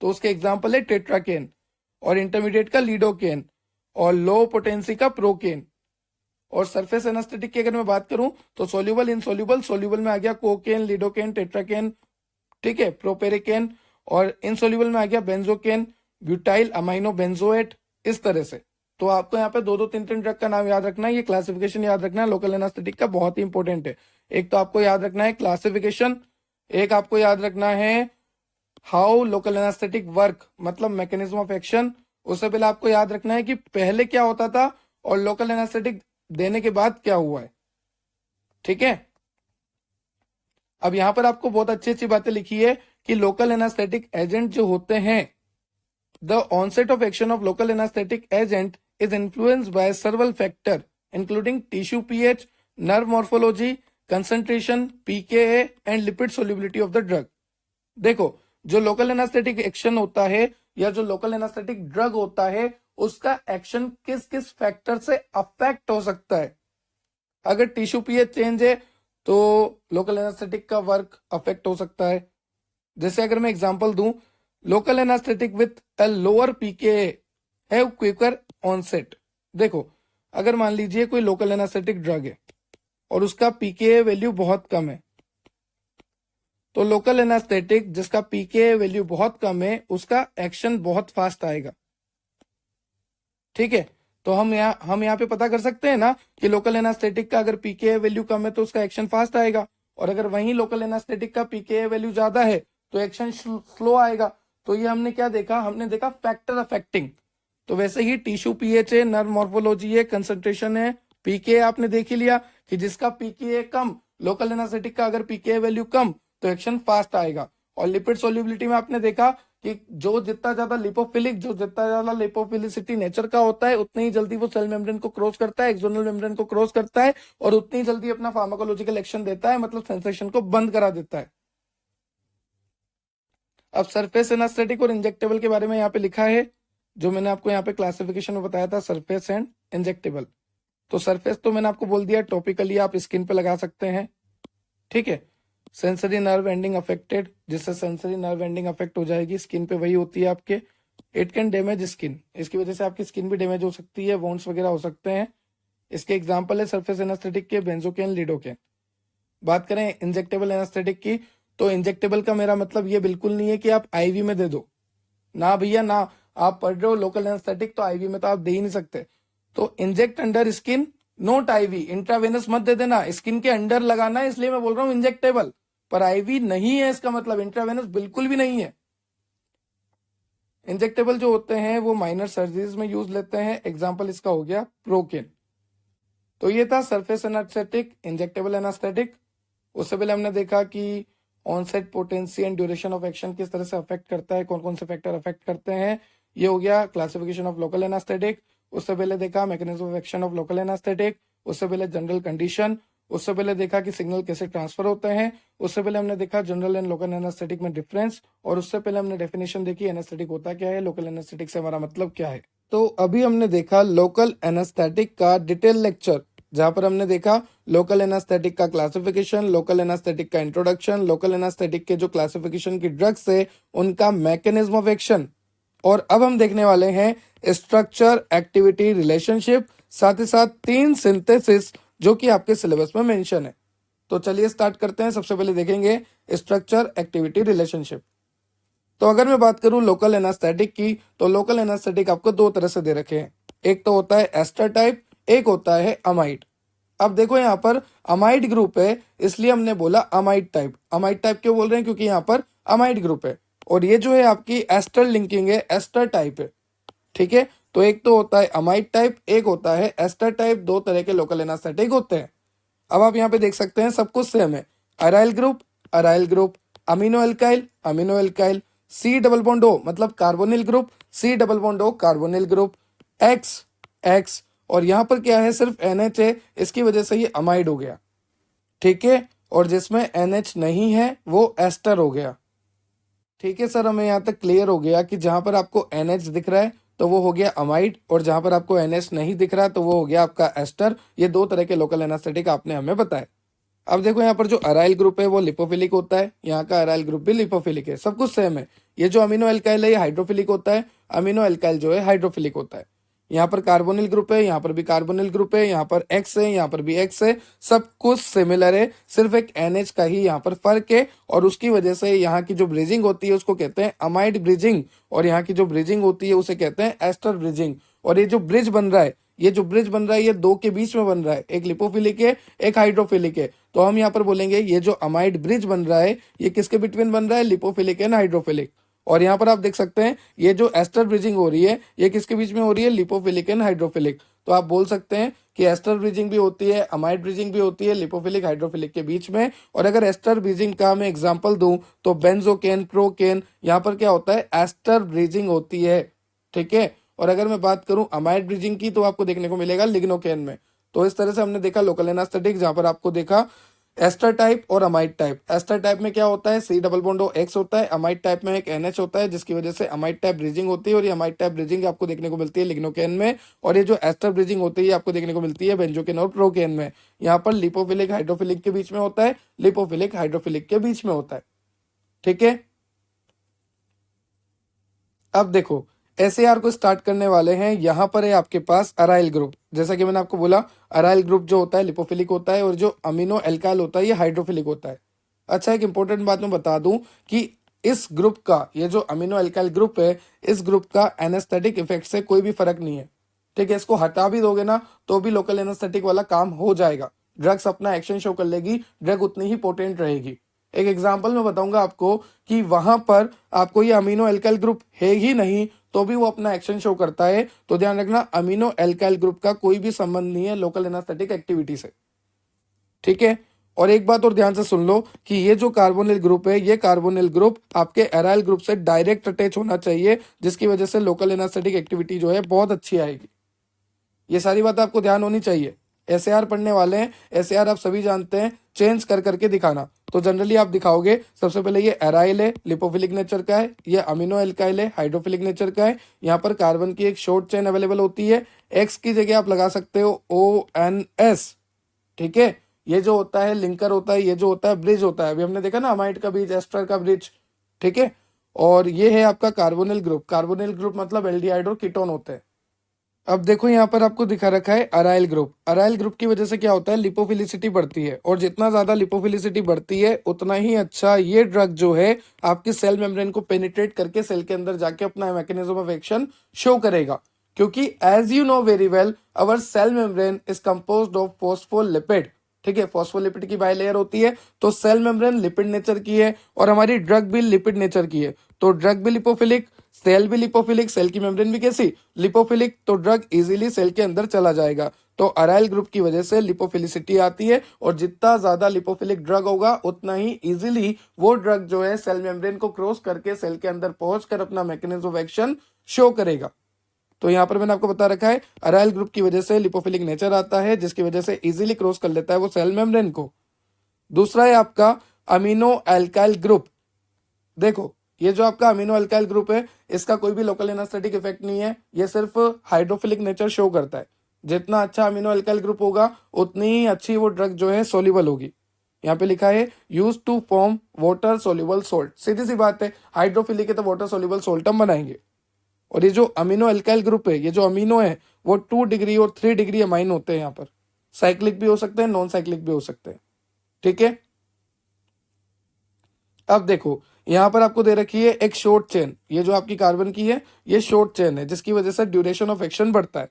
तो उसके एग्जांपल है टेट्राकेन, और इंटरमीडिएट का लीडोकेन, और लो पोटेंसी का प्रोकेन। और सरफेस एनास्थेटिक की अगर मैं बात करूं तो सोल्यूबल, इनसोल्यूबल, सोल्यूबल में आ गया कोकेन, लीडोकेन, टेट्राकेन, ठीक है, प्रोपेरिकेन, और इनसोल्यूबल में आ गया बेंजोकेन, ब्यूटाइल अमाइनो बेंजोएट, इस तरह से। तो आपको यहाँ पे दो दो तीन तीन ड्रग का नाम याद रखना है, ये क्लासिफिकेशन याद रखना है लोकल एनास्थेटिक का, बहुत ही इंपॉर्टेंट है। एक तो आपको याद रखना है क्लासिफिकेशन, एक आपको याद रखना है हाउ लोकल एनास्थेटिक वर्क, मतलब मैकेनिज्म ऑफ एक्शन। उससे पहले आपको याद रखना है कि पहले क्या होता था और लोकल एनास्थेटिक देने के बाद क्या हुआ है। ठीक है, अब यहां पर आपको बहुत अच्छी अच्छी बातें लिखी है कि लोकल एनास्थेटिक एजेंट जो होते हैं, the onset of action of local anaesthetic agent is influenced by several factor including tissue pH, nerve morphology, concentration, pKa and lipid solubility of the drug. देखो, जो लोकल एनास्थेटिक एक्शन होता है या जो local anaesthetic drug होता है, उसका action किस किस फैक्टर से अफेक्ट हो सकता है। अगर टिश्यू पीएच चेंज है तो लोकल एनास्थेटिक का वर्क अफेक्ट हो सकता है। जैसे अगर मैं एग्जांपल दूं, local anaesthetic with a lower pKa have quicker onset. देखो, अगर मान लीजिए कोई लोकल एनास्थेटिक ड्रग है और उसका पीकेए वैल्यू बहुत कम है, तो लोकल एनास्थेटिक जिसका पीके वैल्यू बहुत कम है उसका एक्शन बहुत फास्ट आएगा। ठीक है, तो हम यहाँ पे पता कर सकते हैं ना कि लोकल एनास्थेटिक का अगर पीके वैल्यू कम है तो उसका एक्शन फास्ट आएगा, और अगर वहीं लोकल एनास्थेटिक का पीके वैल्यू ज्यादा है तो एक्शन स्लो आएगा। तो ये हमने क्या देखा, हमने देखा फैक्टर अफेक्टिंग। तो वैसे ही टिश्यू पीएच है, नर्व मॉर्फोलॉजी है, कंसंट्रेशन है, पीके आपने देख ही लिया कि जिसका पीके कम, लोकल एनास्थेटिक का अगर पीके वैल्यू कम तो एक्शन फास्ट आएगा। और लिपिड सोल्युबिलिटी में आपने देखा कि जो जितना ज्यादा लिपोफिलिक, जो जितना ज्यादा लिपोफिलिसिटी नेचर का होता है, उतनी ही जल्दी वो सेल मेम्ब्रेन को क्रॉस करता है, एक्सोनल मेम्ब्रेन को क्रॉस करता है, और उतनी जल्दी अपना फार्माकोलॉजिकल एक्शन देता है, मतलब सेंसेशन को बंद करा देता है। अब सरफेस एनास्थेटिक और इंजेक्टेबल के बारे में यहाँ पे लिखा है, जो मैंने आपको यहाँ पे क्लासिफिकेशन में बताया था, सरफेस एंड इंजेक्टेबल। तो सरफेस तो मैंने आपको बोल दिया टॉपिकली आप स्किन पे लगा सकते हैं। ठीक है, सेंसरी नर्व एंडिंग अफेक्टेड, जिससे सेंसरी नर्व एंडिंग अफेक्ट हो जाएगी, स्किन पे वही होती है आपके। इट कैन डैमेज स्किन, इसकी वजह से आपकी स्किन भी डैमेज हो सकती है, वोन्स वगैरह हो सकते हैं। इसके एग्जाम्पल है सरफेस एनास्थेटिक के बेंजोकेन, लिडोकेन। बात करें इंजेक्टेबल एनास्थेटिक की, तो इंजेक्टेबल का मेरा मतलब ये बिल्कुल नहीं है कि आप आईवी में दे दो, ना भैया ना। आप पढ़ रहे हो लोकल एनास्थेटिक तो आईवी में तो आप दे ही नहीं सकते। तो inject under skin, not IV, intravenous मत दे देना, स्किन के अंडर लगाना है, इसलिए मैं बोल रहा हूं इंजेक्टेबल, पर आईवी नहीं है, इसका मतलब इंट्रावेनस बिल्कुल भी नहीं है। इंजेक्टेबल जो होते हैं वो माइनर सर्जरीज में यूज लेते हैं, एग्जाम्पल इसका हो गया प्रोकेन। तो ये था सरफेस एनास्थेटिक, इंजेक्टेबल एनास्थेटिक। उससे पहले हमने देखा कि onset, potency and duration of action किस तरह से अफेक्ट करता है, कौन कौन से फैक्टर अफेक्ट करते हैं। ये हो गया क्लासिफिकेशन ऑफ लोकल एनास्थेटिक। उससे पहले देखा mechanism of action of local anaesthetic. उससे पहले जनरल कंडीशन। उससे पहले देखा कि सिग्नल कैसे ट्रांसफर होते हैं। उससे पहले हमने देखा जनरल एंड लोकल एनास्थेटिक में डिफरेंस, और उससे पहले हमने डेफिनेशन देखी एनास्थेटिक होता क्या है, लोकल एनास्थेटिक से हमारा मतलब क्या है। तो अभी हमने देखा लोकल एनास्थेटिक का डिटेल लेक्चर, जहां पर हमने देखा लोकल एनास्थेटिक का क्लासिफिकेशन, लोकल एनास्थेटिक का इंट्रोडक्शन, लोकल एनास्थेटिक के जो क्लासिफिकेशन की ड्रग्स है उनका मैकेनिज्म ऑफ एक्शन, और अब हम देखने वाले हैं स्ट्रक्चर, एक्टिविटी, रिलेशनशिप, साथ ही साथ 3 सिंथेसिस जो कि आपके सिलेबस में मेंशन है। तो चलिए स्टार्ट करते हैं। सबसे पहले देखेंगे स्ट्रक्चर, एक्टिविटी, रिलेशनशिप। तो अगर मैं बात करूं लोकल एनास्थेटिक की, तो लोकल एनास्थेटिक आपको 2 तरह से दे रखे हैं, एक तो होता है एस्टर टाइप, एक होता है अमाइड। अब देखो यहाँ पर अमाइड ग्रुप है, इसलिए हमने बोला अमाइड टाइप। अमाइड टाइप क्यों बोल रहे हैं, क्योंकि यहाँ पर अमाइड ग्रुप है, और ये जो है आपकी एस्टर लिंकिंग है, एस्टर टाइप है। ठीक है, तो एक तो होता है अमाइड टाइप, एक होता है एस्टर टाइप। 2 तरह के लोकल एनास्थेटिक होते हैं। अब आप यहाँ पे देख सकते हैं सब कुछ सेम है, aryl group, aryl group, amino alkyl, amino alkyl, C double bond O मतलब carbonyl group, C double bond O carbonyl group, X X, और यहाँ पर क्या है, सिर्फ NH है, इसकी वजह से ये अमाइड हो गया। ठीक है, और जिसमें NH नहीं है वो एस्टर हो गया। ठीक है सर, हमें यहाँ तक क्लियर हो गया कि जहां पर आपको NH दिख रहा है तो वो हो गया अमाइड, और जहां पर आपको NH नहीं दिख रहा तो वो हो गया आपका एस्टर। ये 2 तरह के लोकल एनास्थेटिक आपने हमें बताया। अब देखो यहाँ पर जो अराइल ग्रुप है वो लिपोफिलिक होता है, यहाँ का अराइल ग्रुप भी लिपोफिलिक है, सब कुछ सेम है। ये जो अमीनो एल्काइल है ये हाइड्रोफिलिक होता है, अमीनो एल्काइल जो है हाइड्रोफिलिक होता है। यहाँ पर कार्बोनिल ग्रुप है, यहाँ पर भी कार्बोनिल ग्रुप है, यहाँ पर एक्स है, यहाँ पर भी एक्स है, सब कुछ सिमिलर है, सिर्फ एक NH का ही यहाँ पर फर्क है, और उसकी वजह से यहाँ की जो ब्रिजिंग होती है उसको कहते हैं अमाइड ब्रिजिंग, और यहाँ की जो ब्रिजिंग होती है उसे कहते हैं एस्टर ब्रिजिंग। और ये जो ब्रिज बन रहा है, ये जो ब्रिज बन रहा है ये 2 के बीच में बन रहा है, एक लिपोफिलिक है, एक हाइड्रोफिलिक है। तो हम यहाँ पर बोलेंगे ये जो अमाइड ब्रिज बन रहा है ये किसके बिटवीन बन रहा है, लिपोफिलिक एंड हाइड्रोफिलिक। और यहाँ पर आप देख सकते हैं ये जो एस्टर ब्रिजिंग हो रही है ये किसके बीच में हो रही है, लिपोफिलिक एंड हाइड्रोफिलिक। तो आप बोल सकते हैं कि एस्टर ब्रिजिंग भी होती है, अमाइड ब्रिजिंग भी होती है लिपोफिलिक हाइड्रोफिलिक के बीच में। और अगर एस्टर ब्रिजिंग का मैं एग्जांपल दूं तो बेंजोकेन, प्रोकेन, यहाँ पर क्या होता है, एस्टर ब्रिजिंग होती है। ठीक है। और अगर मैं बात करूं अमाइड ब्रिजिंग की तो आपको देखने को मिलेगा लिग्नोकेन में। तो इस तरह से हमने देखा लोकल एनास्थेटिक, जहां पर आपको देखा एस्टर टाइप और अमाइड टाइप। एस्टर टाइप में क्या होता है, सी डबल बॉन्ड एक्स होता है। अमाइड टाइप में एक एनएच होता है जिसकी वजह से अमाइड टाइप ब्रिजिंग होती है। और ये अमाइड टाइप ब्रिजिंग आपको देखने को मिलती है लिग्नोकेन में। और ये जो एस्टर ब्रिजिंग होती है आपको देखने को मिलती है बेंजोकेन और प्रोकेन में। यहाँ पर लिपोफिलिक हाइड्रोफिलिक के बीच में होता है, लिपोफिलिक हाइड्रोफिलिक के बीच में होता है। ठीक है। अब देखो एसएआर को स्टार्ट करने वाले हैं। यहां पर है आपके पास अराइल ग्रुप। जैसा कि मैंने आपको बोला अराइल ग्रुप जो होता है लिपोफिलिक होता है और जो अमीनो एल्काइल होता है ये हाइड्रोफिलिक होता है। अच्छा, एक इंपॉर्टेंट बात मैं बता दूं कि इस ग्रुप का, ये जो अमीनो एल्काइल ग्रुप है, इस ग्रुप का एनेस्थेटिक इफेक्ट से कोई भी फर्क नहीं है। ठीक है। इसको हटा भी दोगे ना तो भी लोकल एनेस्थेटिक वाला काम हो जाएगा। ड्रग्स अपना एक्शन शो कर लेगी, ड्रग उतनी ही पोटेंट रहेगी। एक एग्जाम्पल मैं बताऊंगा आपको कि वहां पर आपको ये अमीनो एल्काइल ग्रुप है ही नहीं तो भी वो अपना एक्शन शो करता है। तो ध्यान रखना अमीनो एल्काइल ग्रुप का कोई भी संबंध नहीं है लोकल एनास्थेटिक एक्टिविटी से। ठीक है। और एक बात और ध्यान से सुन लो कि ये जो कार्बोनिल ग्रुप है ये कार्बोनिल ग्रुप आपके एराइल ग्रुप से डायरेक्ट अटैच होना चाहिए, जिसकी वजह से लोकल एनास्थेटिक एक्टिविटी जो है बहुत अच्छी आएगी। ये सारी बात आपको ध्यान होनी चाहिए। एसएआर पढ़ने वाले हैं, एसएआर आप सभी जानते हैं, चेंज कर करके दिखाना। तो जनरली आप दिखाओगे सबसे पहले ये एराइल है, लिपोफिलिक नेचर का है, ये अमीनो एल्काइल है, हाइड्रोफिलिक नेचर का है। यहाँ पर कार्बन की एक शॉर्ट चेन अवेलेबल होती है, एक्स की जगह आप लगा सकते हो ONS। ठीक है। ये जो होता है लिंकर होता है, ये जो होता है ब्रिज होता है। अभी हमने देखा ना अमाइड का ब्रिज, एस्टर का ब्रिज। ठीक है। और ये है आपका कार्बोनिल ग्रुप। कार्बोनिल ग्रुप मतलब एल्डिहाइड और कीटोन होते हैं। अब देखो यहाँ पर आपको दिखा रखा है अराइल ग्रुप। अराइल ग्रुप की वजह से क्या होता है, लिपोफिलिसिटी बढ़ती है। और जितना ज्यादा लिपोफिलिसिटी बढ़ती है उतना ही अच्छा ये ड्रग जो है आपकी सेल मेम्ब्रेन को पेनिट्रेट करके सेल के अंदर जाके अपना मैकेनिज्म ऑफ एक्शन शो करेगा। क्योंकि as you know very well our cell membrane is composed of phospholipid. ठीक है। फॉस्फोलिपिड की बाइलेयर होती है। तो सेल मेम्ब्रेन लिपिड नेचर की है और हमारी ड्रग भी लिपिड नेचर की है। तो ड्रग भी लिपोफिलिक, सेल भी लिपोफिलिक, सेल की मेम्ब्रेन भी कैसी, लिपोफिलिक। तो ड्रग इजीली सेल के अंदर चला जाएगा। तो अराइल ग्रुप की वजह से लिपोफिलिसिटी आती है और जितना ज्यादा लिपोफिलिक ड्रग होगा उतना ही इजीली वो ड्रग जो है सेल मेम्ब्रेन को क्रॉस करके सेल के अंदर पहुंचकर अपना मैकेनिज्म ऑफ एक्शन शो करेगा। तो यहाँ पर मैंने आपको बता रखा है अराइल ग्रुप की वजह से लिपोफिलिक नेचर आता है जिसकी वजह से इजीली क्रॉस कर लेता है वो सेल मेम्ब्रेन को। दूसरा है आपका अमीनो एल्काइल ग्रुप। देखो ये जो आपका अमीनो अल्काइल ग्रुप है इसका कोई भी लोकल एनास्थेटिक इफेक्ट नहीं है, ये सिर्फ हाइड्रोफिलिक नेचर शो करता है। जितना अच्छा अमीनो अल्काइल ग्रुप होगा उतनी ही अच्छी वो ड्रग जो है सोल्यूबल होगी। यहाँ पे लिखा है used to form water soluble salt. सीधी सी बात है, हाइड्रोफिलिक है तो वाटर सोल्यूबल सोल्ट हम बनाएंगे। और ये जो अमीनो अल्काइल ग्रुप है, ये जो अमीनो है वो 2 डिग्री और 3 डिग्री अमाइन होते हैं। यहाँ पर साइक्लिक भी हो सकते हैं, नॉन साइक्लिक भी हो सकते हैं। ठीक है। अब देखो यहां पर आपको दे रखी है एक शॉर्ट चेन। ये जो आपकी कार्बन की है ये शॉर्ट चेन है जिसकी वजह से ड्यूरेशन ऑफ एक्शन बढ़ता है।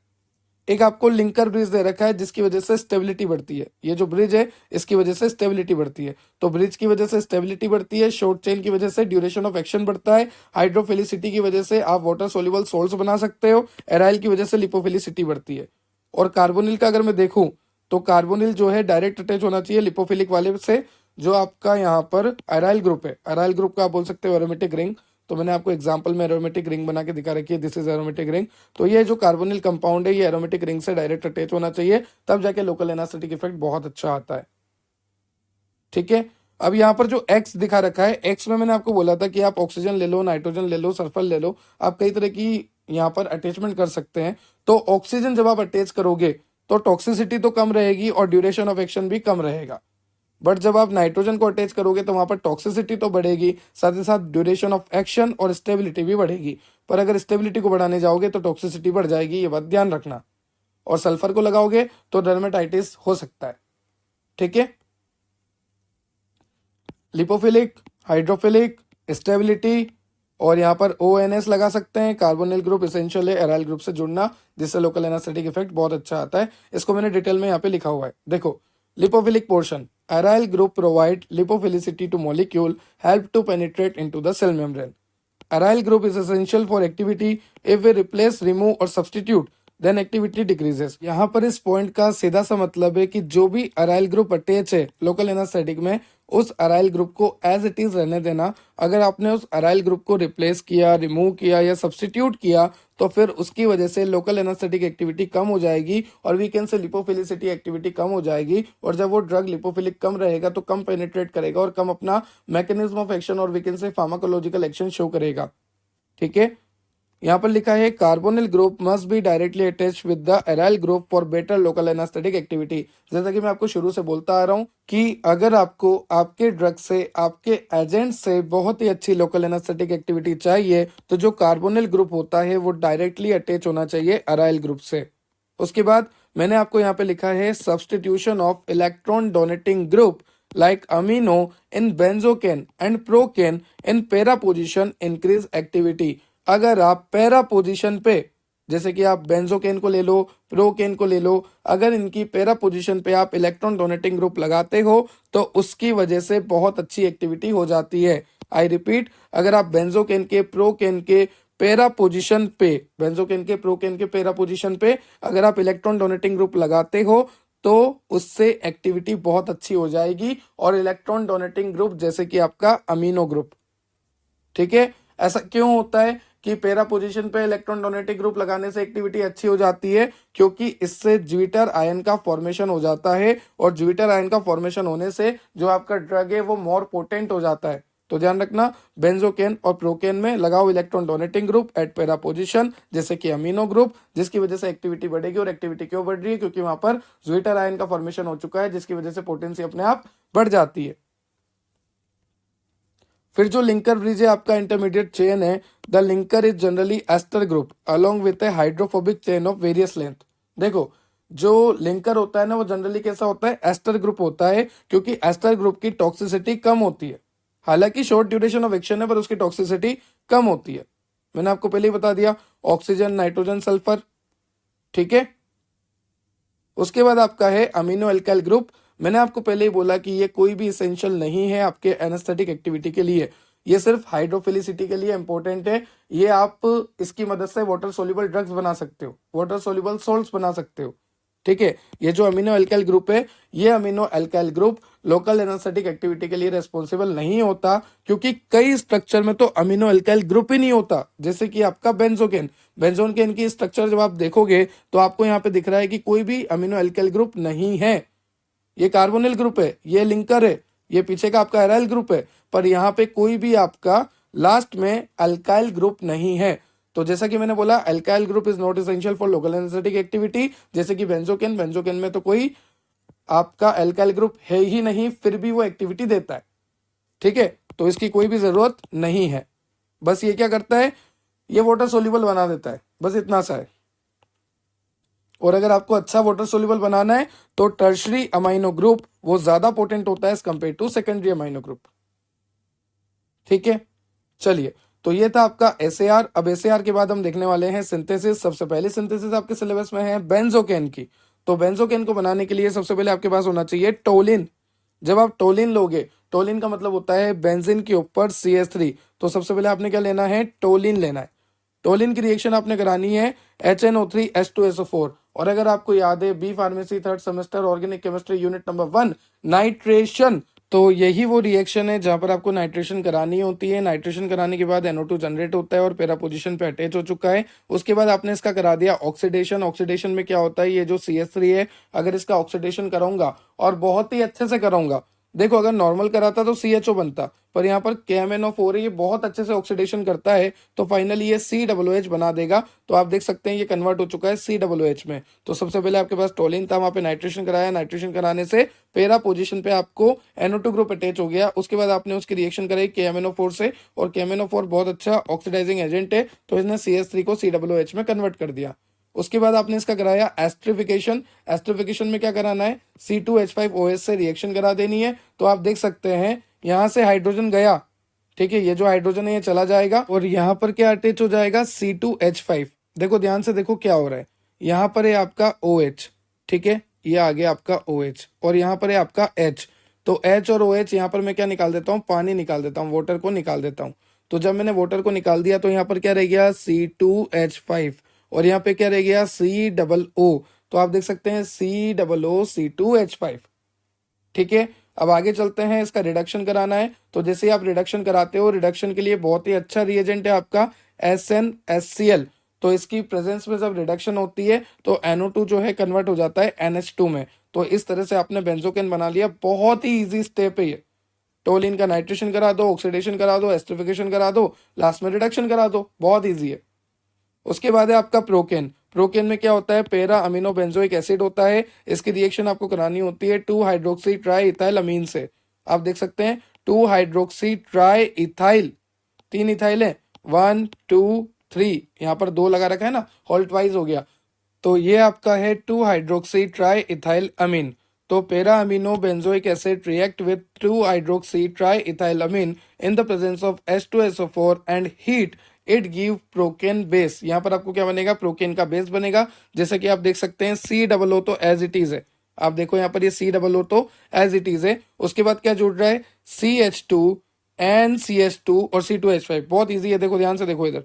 एक आपको लिंकर ब्रिज दे रखा है जिसकी वजह से स्टेबिलिटी बढ़ती है। ये जो ब्रिज है इसकी वजह से स्टेबिलिटी बढ़ती है। तो ब्रिज की वजह से स्टेबिलिटी बढ़ती है, शॉर्ट चेन की वजह से ड्यूरेशन ऑफ एक्शन बढ़ता है, हाइड्रोफिलिसिटी की वजह से आप वाटर सोल्यूबल सोल्ट्स बना सकते हो, एराइल की वजह से लिपोफिलिसिटी बढ़ती है। और कार्बोनिल का अगर मैं देखूं तो कार्बोनिल जो है डायरेक्ट अटैच होना चाहिए लिपोफिलिक वाले से। जो आपका यहाँ पर अराइल ग्रुप है, अराइल ग्रुप का आप बोल सकते हो एरोमेटिक रिंग। तो मैंने आपको एग्जांपल में एरोमेटिक रिंग बना के दिखा रखी है, दिस इज एरोमेटिक रिंग। तो ये जो कार्बोनिल कंपाउंड है ये एरोमेटिक रिंग से डायरेक्ट अटैच होना चाहिए, तब जाके लोकल एनास्थेटिक इफेक्ट बहुत अच्छा आता है। ठीक है। अब यहाँ पर जो एक्स दिखा रखा है, एक्स में मैंने आपको बोला था कि आप ऑक्सीजन ले लो, नाइट्रोजन ले लो, सल्फर ले लो, आप कई तरह की यहाँ पर अटैचमेंट कर सकते हैं। तो ऑक्सीजन जब आप अटैच करोगे तो टॉक्सिसिटी तो कम रहेगी और ड्यूरेशन ऑफ एक्शन भी कम रहेगा। बट जब आप नाइट्रोजन को अटैच करोगे तो वहां पर टॉक्सिसिटी तो बढ़ेगी, साथ ही साथ ड्यूरेशन ऑफ एक्शन और स्टेबिलिटी भी बढ़ेगी। पर अगर स्टेबिलिटी को बढ़ाने जाओगे तो टॉक्सिसिटी बढ़ जाएगी, ये बात ध्यान रखना। और सल्फर को लगाओगे तो डर्मेटाइटिस हो सकता है। ठीक है। लिपोफिलिक, हाइड्रोफिलिक, स्टेबिलिटी और यहाँ पर ONS लगा सकते हैं। कार्बोनिल ग्रुप एसेंशियल है एराइल ग्रुप से जुड़ना, जिससे लोकल एनास्थेटिक इफेक्ट बहुत अच्छा आता है। इसको मैंने डिटेल में यहाँ पे लिखा हुआ है। देखो lipophilic portion, Aryl group provide lipophilicity to molecule, help to penetrate into the cell membrane. Aryl group is essential for activity. If we replace, remove or substitute, then activity decreases. यहाँ पर इस पॉइंट का सीधा सा मतलब है कि जो भी अराइल ग्रुप अटैच है लोकल एनास्थेटिक में, उस अराइल ग्रुप को एज इट इज रहने देना। अगर आपने उस अराइल ग्रुप को रिप्लेस किया, रिमूव किया या सब्सटीट्यूट किया तो फिर उसकी वजह से लोकल एनास्थेटिक एक्टिविटी कम हो जाएगी और we can say lipophilicity activity कम हो जाएगी। और जब वो ड्रग लिपोफिलिक कम रहेगा तो कम पेनिट्रेट करेगा और कम अपना मैकेनिज्म ऑफ एक्शन और we can say pharmacological action show करेगा। ठीक है, यहाँ पर लिखा है carbonyl group must be directly attached with the aryl group for better local anaesthetic activity. जैसा कि मैं आपको शुरू से बोलता आ रहा हूँ कि अगर आपको आपके ड्रग से, आपके एजेंट से बहुत ही अच्छी लोकल एनास्थेटिक एक्टिविटी चाहिए तो जो कार्बोनिल ग्रुप होता है वो डायरेक्टली अटैच होना चाहिए एराइल ग्रुप से। उसके बाद मैंने आपको यहाँ पे लिखा है substitution of electron donating group like amino in benzocaine and procaine in para position increase activity। अगर आप पैरा पोजीशन पे, जैसे कि आप बेंजोकेन को ले लो, प्रोकेन को ले लो, अगर इनकी पैरा पोजीशन पे आप इलेक्ट्रॉन डोनेटिंग ग्रुप लगाते हो तो उसकी वजह से बहुत अच्छी एक्टिविटी हो जाती है। आई रिपीट, अगर आप बेंजोकेन के, प्रोकेन के पैरा पोजीशन पे, बेंजोकेन के, प्रोकेन के पैरा पोजीशन पे अगर आप इलेक्ट्रॉन डोनेटिंग ग्रुप लगाते हो तो उससे एक्टिविटी बहुत अच्छी हो जाएगी। और इलेक्ट्रॉन डोनेटिंग ग्रुप जैसे कि आपका अमीनो ग्रुप, ठीक है। ऐसा क्यों होता है कि पैरा पोजीशन पे इलेक्ट्रॉन डोनेटिंग ग्रुप लगाने से एक्टिविटी अच्छी हो जाती है? क्योंकि इससे ज्विटर आयन का फॉर्मेशन हो जाता है और ज्विटर आयन का फॉर्मेशन होने से जो आपका ड्रग है वो मोर पोटेंट हो जाता है। तो ध्यान रखना, बेंजोकेन और प्रोकेन में लगाओ electron donating group at para position जैसे कि अमीनो ग्रुप, जिसकी वजह से एक्टिविटी बढ़ेगी। और एक्टिविटी क्यों बढ़ रही है? क्योंकि वहां पर ज्विटर आयन का फॉर्मेशन हो चुका है जिसकी वजह से पोटेंसी अपने आप बढ़ जाती है। फिर जो लिंकर ब्रिज है आपका इंटरमीडिएट चेन है, the linker is generally ester group along with a hydrophobic chain of various length. देखो, जो लिंकर होता है ना वो जनरली कैसा होता है? एस्टर ग्रुप होता है, क्योंकि एस्टर ग्रुप की टॉक्सिसिटी कम होती है। हालांकि शॉर्ट ड्यूरेशन ऑफ एक्शन है पर उसकी टॉक्सिसिटी कम होती है। मैंने आपको पहले ही बता दिया, ऑक्सीजन, नाइट्रोजन, सल्फर, ठीक है। उसके बाद आपका है अमीनो एल्काइल ग्रुप। मैंने आपको पहले ही बोला कि ये कोई भी इसेंशियल नहीं है आपके एनेस्थेटिक एक्टिविटी के लिए, ये सिर्फ हाइड्रोफिलिसिटी के लिए इंपॉर्टेंट है। ये आप इसकी मदद से वाटर सोल्यूबल ड्रग्स बना सकते हो, वाटर सोल्यूबल सॉल्ट्स बना सकते हो, ठीक है। ये जो अमीनो एल्काइल ग्रुप है, ये amino alkyl group local anaesthetic activity के लिए रेस्पॉन्सिबल नहीं होता, क्योंकि कई स्ट्रक्चर में तो अमीनो एल्काइल ग्रुप ही नहीं होता। जैसे कि आपका बेंजोकेन, बेंजोकेन की स्ट्रक्चर जब आप देखोगे तो आपको यहाँ पे दिख रहा है कि कोई भी अमीनो एल्काइल ग्रुप नहीं है। ये कार्बोनिल ग्रुप है, ये लिंकर है, ये पीछे का आपका एराइल ग्रुप है, पर यहाँ पे कोई भी आपका लास्ट में अल्काइल ग्रुप नहीं है। तो जैसा कि मैंने बोला, alkyl group is not essential for local anaesthetic activity. जैसे कि बेंजोकेन, बेंजोकेन में तो कोई आपका अल्काइल ग्रुप है ही नहीं, फिर भी वो एक्टिविटी देता है, ठीक है। तो इसकी कोई भी जरूरत नहीं है। बस ये क्या करता है? ये वाटर सोल्यूबल बना देता है, बस इतना सा है। और अगर आपको अच्छा वाटर सोल्यूबल बनाना है तो टर्शरी अमाइनो ग्रुप वो ज्यादा पोटेंट होता है as compare to secondary amino group, ठीक है। चलिए, तो ये था आपका एसएआर। अब एसएआर के बाद हम देखने वाले हैं सिंथेसिस। सबसे पहले सिंथेसिस आपके सिलेबस में है बेंजोकेन की। तो बेंजोकेन को बनाने के लिए सबसे पहले आपके पास होना चाहिए टोलिन। जब आप टोलिन लोगे, टोलिन का मतलब होता है बेंजीन के ऊपर CH3। तो सबसे पहले आपने क्या लेना है? टोलिन लेना है। टोलिन की रिएक्शन आपने करानी है HNO3H2SO4। और अगर आपको याद है B pharmacy third semester organic chemistry unit number 1 nitration, तो यही वो रिएक्शन है जहां पर आपको नाइट्रेशन करानी होती है। नाइट्रेशन कराने के बाद NO2 जनरेट होता है और पैरा पोजीशन पे अटैच हो चुका है। उसके बाद आपने इसका करा दिया ऑक्सीडेशन। ऑक्सीडेशन में क्या होता है? ये जो CH3 है, अगर इसका ऑक्सीडेशन कराऊंगा और बहुत ही अच्छे से कराऊंगा, देखो अगर नॉर्मल कराता तो CHO बनता, पर यहाँ पर KMNO4 है, ये बहुत अच्छे से ऑक्सीडेशन करता है तो फाइनली ये COOH बना देगा। तो आप देख सकते हैं ये कन्वर्ट हो चुका है COOH में। तो सबसे पहले आपके पास टोलिन था, वहां पे नाइट्रेशन कराया, नाइट्रेशन कराने से पैरा पोजीशन पे आपको NO2 ग्रुप अटैच हो गया। उसके बाद आपने उसकी रिएक्शन कराई KMNO4 से, और KMNO4 बहुत अच्छा ऑक्सीडाइजिंग एजेंट है तो इसने CH3 को COOH में कन्वर्ट कर दिया। उसके बाद आपने इसका कराया एस्ट्रिफिकेशन। एस्ट्रिफिकेशन में क्या कराना है? C2H5OH से रिएक्शन करा देनी है। तो आप देख सकते हैं यहां से हाइड्रोजन गया, ठीक है, ये जो हाइड्रोजन है ये चला जाएगा और यहाँ पर क्या अटैच हो जाएगा? C2H5। देखो ध्यान से देखो क्या हो रहा है, यहाँ पर है आपका OH, ठीक है, ये आ गया आपका OH और यहाँ पर है आपका H। तो H और OH यहाँ पर मैं क्या निकाल देता हूँ, पानी निकाल देता हूँ, वाटर को निकाल देता हूँ। तो जब मैंने वाटर को निकाल दिया तो यहाँ पर क्या रह गया, C2H5, और यहाँ पे क्या रह गया, COO। तो आप देख सकते हैं COO C2H5। ठीक है, अब आगे चलते हैं, इसका रिडक्शन कराना है। तो जैसे ही आप रिडक्शन कराते हो, रिडक्शन के लिए बहुत ही अच्छा रिएजेंट है आपका SnHCl। तो इसकी प्रेजेंस में जब रिडक्शन होती है तो NO2 जो है कन्वर्ट हो जाता है NH2 में। तो इस तरह से आपने बेंजोकेन बना लिया। बहुत ही इजी स्टेप है ये। टोलिन का नाइट्रेशन करा दो, ऑक्सीडेशन करा दो, एस्टरिफिकेशन करा दो, लास्ट में रिडक्शन करा दो, बहुत ईजी है। उसके बाद है आपका प्रोकेन। प्रोकेन में क्या होता है, पैरा अमीनो बेंजोइक एसिड होता है। इसकी रिएक्शन आपको करानी होती है 2 हाइड्रोक्सी ट्राई इथाइल अमीन से। आप देख सकते हैं 2 हाइड्रोक्सी ट्राई इथाइल, 3 इथाइल है, 1 2 3, यहाँ पर 2 लगा रखा है ना, हॉल्ट वाइज हो गया। तो ये आपका है 2 हाइड्रोक्सी ट्राई इथाइल अमीन। तो para amino benzoic acid react with 2 hydroxy tri ethyl amine in the presence of H2SO4 and heat it give procaine base. यहाँ पर आपको क्या बनेगा, प्रोकेन का बेस बनेगा। जैसे कि आप देख सकते हैं COO तो एज इट इज है। आप देखो यहाँ पर ये COO तो एज इट इज है। उसके बाद क्या जुड़ रहा है, CH2 NCH2 और C2H5। बहुत इजी है, देखो ध्यान से देखो इधर।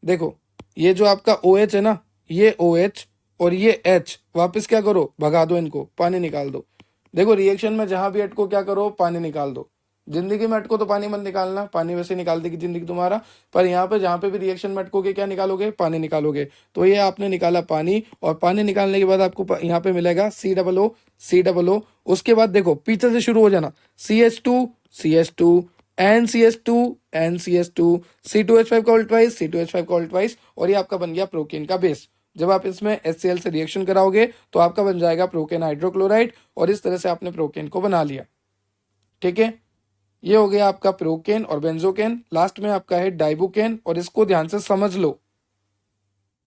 देखो ये जो आपका OH है ना, ये OH और ये H, वापस क्या करो, भगा दो इनको, पानी निकाल दो। देखो रिएक्शन में जहां भी अटको क्या करो, पानी निकाल दो। जिंदगी में अटको तो पानी मत निकालना, पानी वैसे निकाल देगी जिंदगी तुम्हारा। पर यहाँ पे जहां पे भी रिएक्शन में अटकोगे क्या निकालोगे, पानी निकालोगे। तो ये आपने निकाला पानी, और पानी निकालने के बाद आपको यहाँ पे मिलेगा COO। उसके बाद देखो पीछे से शुरू हो जाना, CH2 NCH2 C2H5 का उल्टवाइज, C2H5 का उल्टवाइज, और ये आपका बन गया प्रोकेन का बेस। जब आप इसमें HCl से रिएक्शन कराओगे तो आपका बन जाएगा प्रोकेन हाइड्रोक्लोराइड, और इस तरह से आपने प्रोकेन को बना लिया। ठीक है, ये हो गया आपका प्रोकेन और बेंजोकेन। लास्ट में आपका है डाइबुकेन, और इसको ध्यान से समझ लो।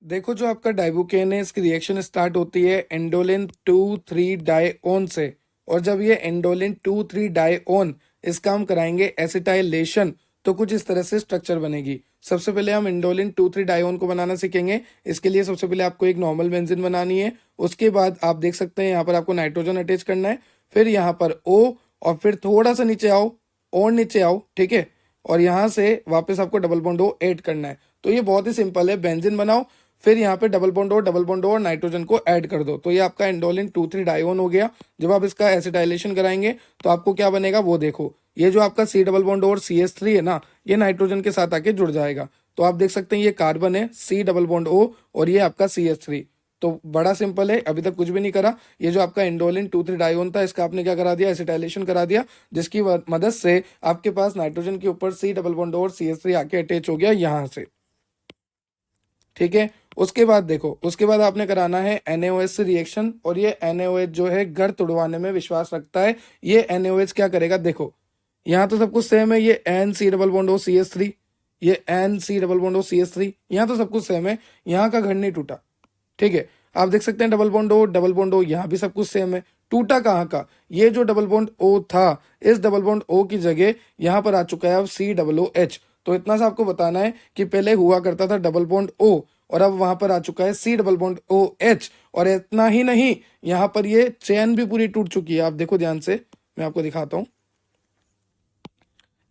देखो जो आपका डाइबुकेन है, इसकी रिएक्शन स्टार्ट होती है एंडोलिन 2,3 डाइओन से, और जब ये एंडोलिन 2,3 डाइओन इसका हम कराएंगे एसिटाइलेशन, तो कुछ इस तरह से स्ट्रक्चर बनेगी। सबसे पहले हम एंडोलिन 2,3 डाइओन को बनाना सीखेंगे। इसके लिए सबसे पहले आपको एक नॉर्मल बेंजीन बनानी है। उसके बाद आप देख सकते हैं यहाँ पर आपको नाइट्रोजन अटैच करना है, फिर यहाँ पर O, और फिर थोड़ा सा नीचे आओ, और नीचे आओ, ठीक है, और यहाँ से वापस आपको डबल बॉन्ड O ऐड करना है। तो ये बहुत ही सिंपल है, बेंजीन बनाओ, फिर यहाँ पे डबल बॉन्ड और नाइट्रोजन को ऐड कर दो, तो ये आपका एंडोलिन 2,3 डाइओन हो गया। जब आप इसका एसिटाइलेशन कराएंगे तो आपको क्या बनेगा वो देखो, ये जो आपका C डबल बॉन्ड और CH3 है ना, ये नाइट्रोजन के साथ आके जुड़ जाएगा। तो आप देख सकते हैं ये कार्बन है C डबल बॉन्ड O, और ये आपका CH3। तो बड़ा सिंपल है, अभी तक कुछ भी नहीं करा। ये जो आपका एंडोलिन 2,3 डाइओन था, इसका आपने क्या करा दिया, एसिटाइलेशन करा दिया, जिसकी मदद से आपके पास नाइट्रोजन के ऊपर C डबल बॉन्ड और CH3 आके अटैच हो गया यहाँ से। ठीक है, उसके बाद देखो, उसके बाद आपने कराना है NaOH से रिएक्शन, और ये NaOH जो है घर तुड़वाने में विश्वास रखता है। ये NaOH क्या करेगा, देखो यहाँ तो सब कुछ सेम है, ये NC double bond O CH3, ये NC double bond O CH3, यहाँ तो सब कुछ सेम है, यहाँ का घर नहीं टूटा। ठीक है, आप देख सकते हैं डबल बॉन्ड O, यहाँ भी सब कुछ सेम है, टूटा कहाँ का, ये जो डबल बॉन्ड O था, इस डबल बॉन्ड O की जगह यहाँ पर आ चुका है अब COOH। तो इतना सा आपको बताना है कि पहले हुआ करता था डबल बॉन्ड O, और अब वहां पर आ चुका है C डबल बॉन्ड OH। और इतना ही नहीं, यहाँ पर ये चेन भी पूरी टूट चुकी है। आप देखो ध्यान से, मैं आपको दिखाता हूं,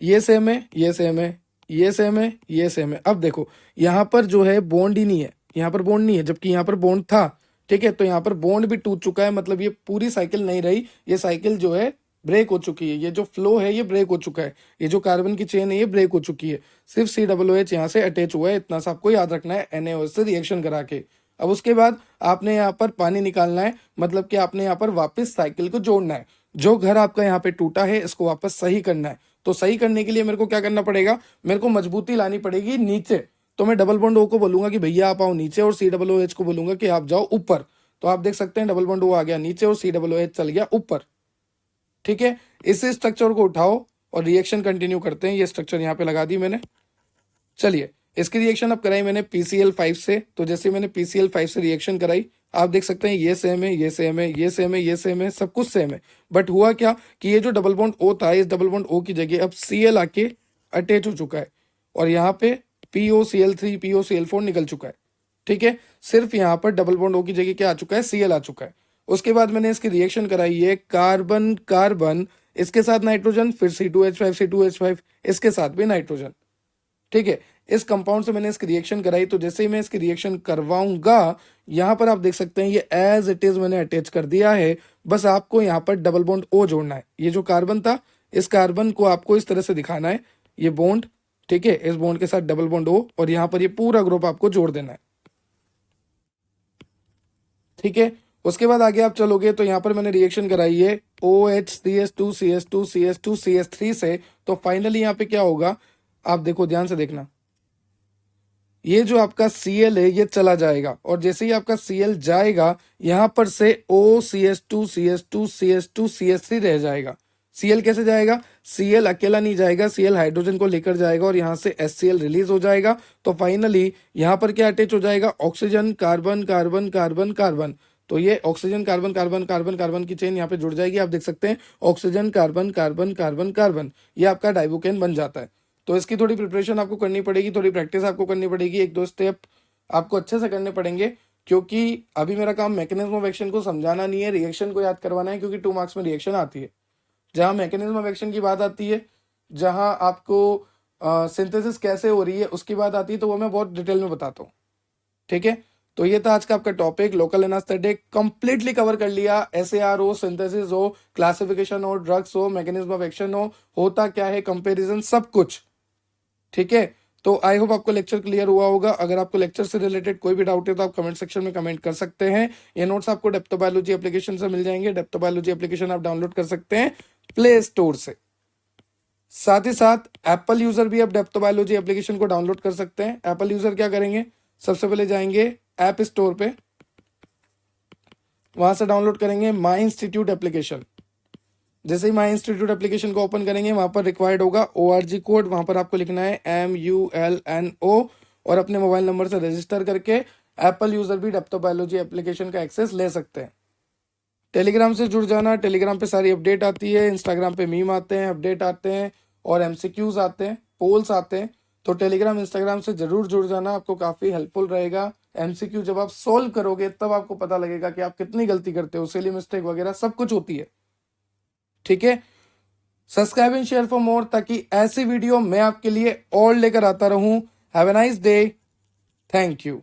ये सेम है, ये सेम है, ये सेम है, ये सेम है। अब देखो यहाँ पर जो है बॉन्ड ही नहीं है, यहाँ पर बॉन्ड नहीं है, जबकि यहाँ पर बॉन्ड था। ठीक है, तो यहाँ पर बॉन्ड भी टूट चुका है, मतलब ये पूरी साइकिल नहीं रही, ये साइकिल जो है ब्रेक हो चुकी है, ये जो फ्लो है ये ब्रेक हो चुका है, ये जो कार्बन की चेन है ये ब्रेक हो चुकी है। सिर्फ COOH यहाँ से अटैच हुआ है, इतना सा आपको याद रखना है NaOH से रिएक्शन करा के। अब उसके बाद आपने यहाँ पर पानी निकालना है, मतलब कि आपने यहाँ पर वापस साइकिल को जोड़ना है। जो घर आपका यहाँ पे टूटा है इसको वापस सही करना है। तो सही करने के लिए मेरे को क्या करना पड़ेगा, मेरे को मजबूती लानी पड़ेगी नीचे। तो मैं डबल बॉन्ड O को बोलूंगा कि भैया आप आओ नीचे, और COOH को बोलूंगा कि आप जाओ ऊपर। तो आप देख सकते हैं डबल बॉन्ड O आ गया नीचे और COOH चल गया ऊपर। ठीक है, इस स्ट्रक्चर को उठाओ और रिएक्शन कंटिन्यू करते हैं। ये स्ट्रक्चर यहाँ पे लगा दी मैंने। चलिए, इसकी रिएक्शन अब कराई मैंने PCl5 से। तो जैसे मैंने PCl5 से रिएक्शन कराई, आप देख सकते हैं ये सेम है, ये सेम है, ये सेम है, ये सेम है, सब कुछ सेम है। बट हुआ क्या कि ये जो डबल बॉन्ड O था, इस डबल बॉन्ड O की जगह अब Cl आके अटैच हो चुका है, और यहाँ पे POCl3 POCl4 निकल चुका है। ठीक है, सिर्फ यहाँ पर डबल बॉन्ड O की जगह क्या आ चुका है, Cl आ चुका है। उसके बाद मैंने इसकी रिएक्शन कराई है कार्बन कार्बन, इसके साथ नाइट्रोजन, फिर C2H5 C2H5 इसके साथ भी नाइट्रोजन। ठीक है, इस कंपाउंड से मैंने इसकी रिएक्शन कराई, तो जैसे ही मैं इसकी रिएक्शन करवाऊंगा यहां पर आप देख सकते हैं ये एज इट इज मैंने अटैच कर दिया है। बस आपको यहाँ पर डबल बॉन्ड O जोड़ना है। ये जो कार्बन था, इस कार्बन को आपको इस तरह से दिखाना है, ये बॉन्ड, ठीक है, इस बॉन्ड के साथ डबल बॉन्ड O, और यहाँ पर ये पूरा ग्रुप आपको जोड़ देना है। ठीक है, उसके बाद आगे आप चलोगे तो यहाँ पर मैंने रिएक्शन कराई है OH, CS2, CS2, CS2, CS3 से। तो फाइनली यहाँ पे क्या होगा, आप देखो, ध्यान से देखना, ये जो आपका Cl है ये चला जाएगा, और जैसे ही आपका Cl जाएगा यहाँ पर से OCS2, CS2, CS2, CS3 रह जाएगा। Cl कैसे जाएगा, Cl अकेला नहीं जाएगा, Cl हाइड्रोजन को लेकर जाएगा और यहाँ से HCl रिलीज हो जाएगा। तो फाइनली यहाँ पर क्या अटैच हो जाएगा, oxygen carbon carbon carbon carbon. तो ये oxygen carbon carbon carbon carbon की चेन यहाँ पे जुड़ जाएगी। आप देख सकते हैं oxygen carbon carbon carbon carbon, ये आपका डाइबोकेन बन जाता है। तो इसकी थोड़ी प्रिपरेशन आपको करनी पड़ेगी, थोड़ी प्रैक्टिस आपको करनी पड़ेगी, एक दो स्टेप आपको अच्छे से करने पड़ेंगे, क्योंकि अभी मेरा काम मैकेनिज्म ऑफ एक्शन को समझाना नहीं है, रिएक्शन को याद करवाना है, क्योंकि 2 मार्क्स में रिएक्शन आती है। जहां मैकेनिज्म ऑफ एक्शन की बात आती है, जहां आपको सिंथेसिस कैसे हो रही है उसकी बात आती है, तो वो मैं बहुत डिटेल में बताता हूँ। ठीक है, तो ये था आज का आपका topic, local anaesthetic completely cover कर लिया। SAR हो, सिंथेसिस हो, क्लासिफिकेशन हो, ड्रग्स हो, मैकेनिज्म ऑफ एक्शन हो, होता क्या है, कंपेरिजन, सब कुछ। ठीक है, तो आई होप आपको लेक्चर क्लियर हुआ होगा। अगर आपको लेक्चर से रिलेटेड कोई भी डाउट है तो आप कमेंट सेक्शन में कमेंट कर सकते हैं। ये नोट्स आपको डेप्थोबायोलॉजी एप्लीकेशन से मिल जाएंगे। डेप्थोबायोलॉजी एप्लीकेशन आप डाउनलोड कर सकते हैं प्ले स्टोर से। साथ ही साथ एप्पल यूजर भी अब डेप्थोबायोलॉजी एप्लीकेशन को डाउनलोड कर सकते हैं। एप्पल यूजर क्या करेंगे, सबसे पहले जाएंगे ऐप स्टोर पे, वहां से डाउनलोड करेंगे माई इंस्टीट्यूट एप्लीकेशन। जैसे ही माई इंस्टीट्यूट एप्लीकेशन को ओपन करेंगे वहां पर रिक्वायर्ड होगा ORG कोड, वहां पर आपको लिखना है MULNO और अपने मोबाइल नंबर से रजिस्टर करके एप्पल यूजर भी डेप्थोबायोलॉजी एप्लीकेशन का एक्सेस ले सकते हैं। टेलीग्राम से जुड़ जाना, टेलीग्राम पे सारी अपडेट आती है, इंस्टाग्राम पे मीम आते हैं, अपडेट आते हैं, और MCQs आते हैं, पोल्स आते हैं। तो टेलीग्राम इंस्टाग्राम से जरूर जुड़ जाना, आपको काफी हेल्पफुल रहेगा। MCQ जब आप सोल्व करोगे तब आपको पता लगेगा कि आप कितनी गलती करते हो, सिली मिस्टेक वगैरह सब कुछ होती है। ठीक है, subscribe and share for more, ताकि ऐसी वीडियो मैं आपके लिए और लेकर आता रहूं। Have a nice day, thank you.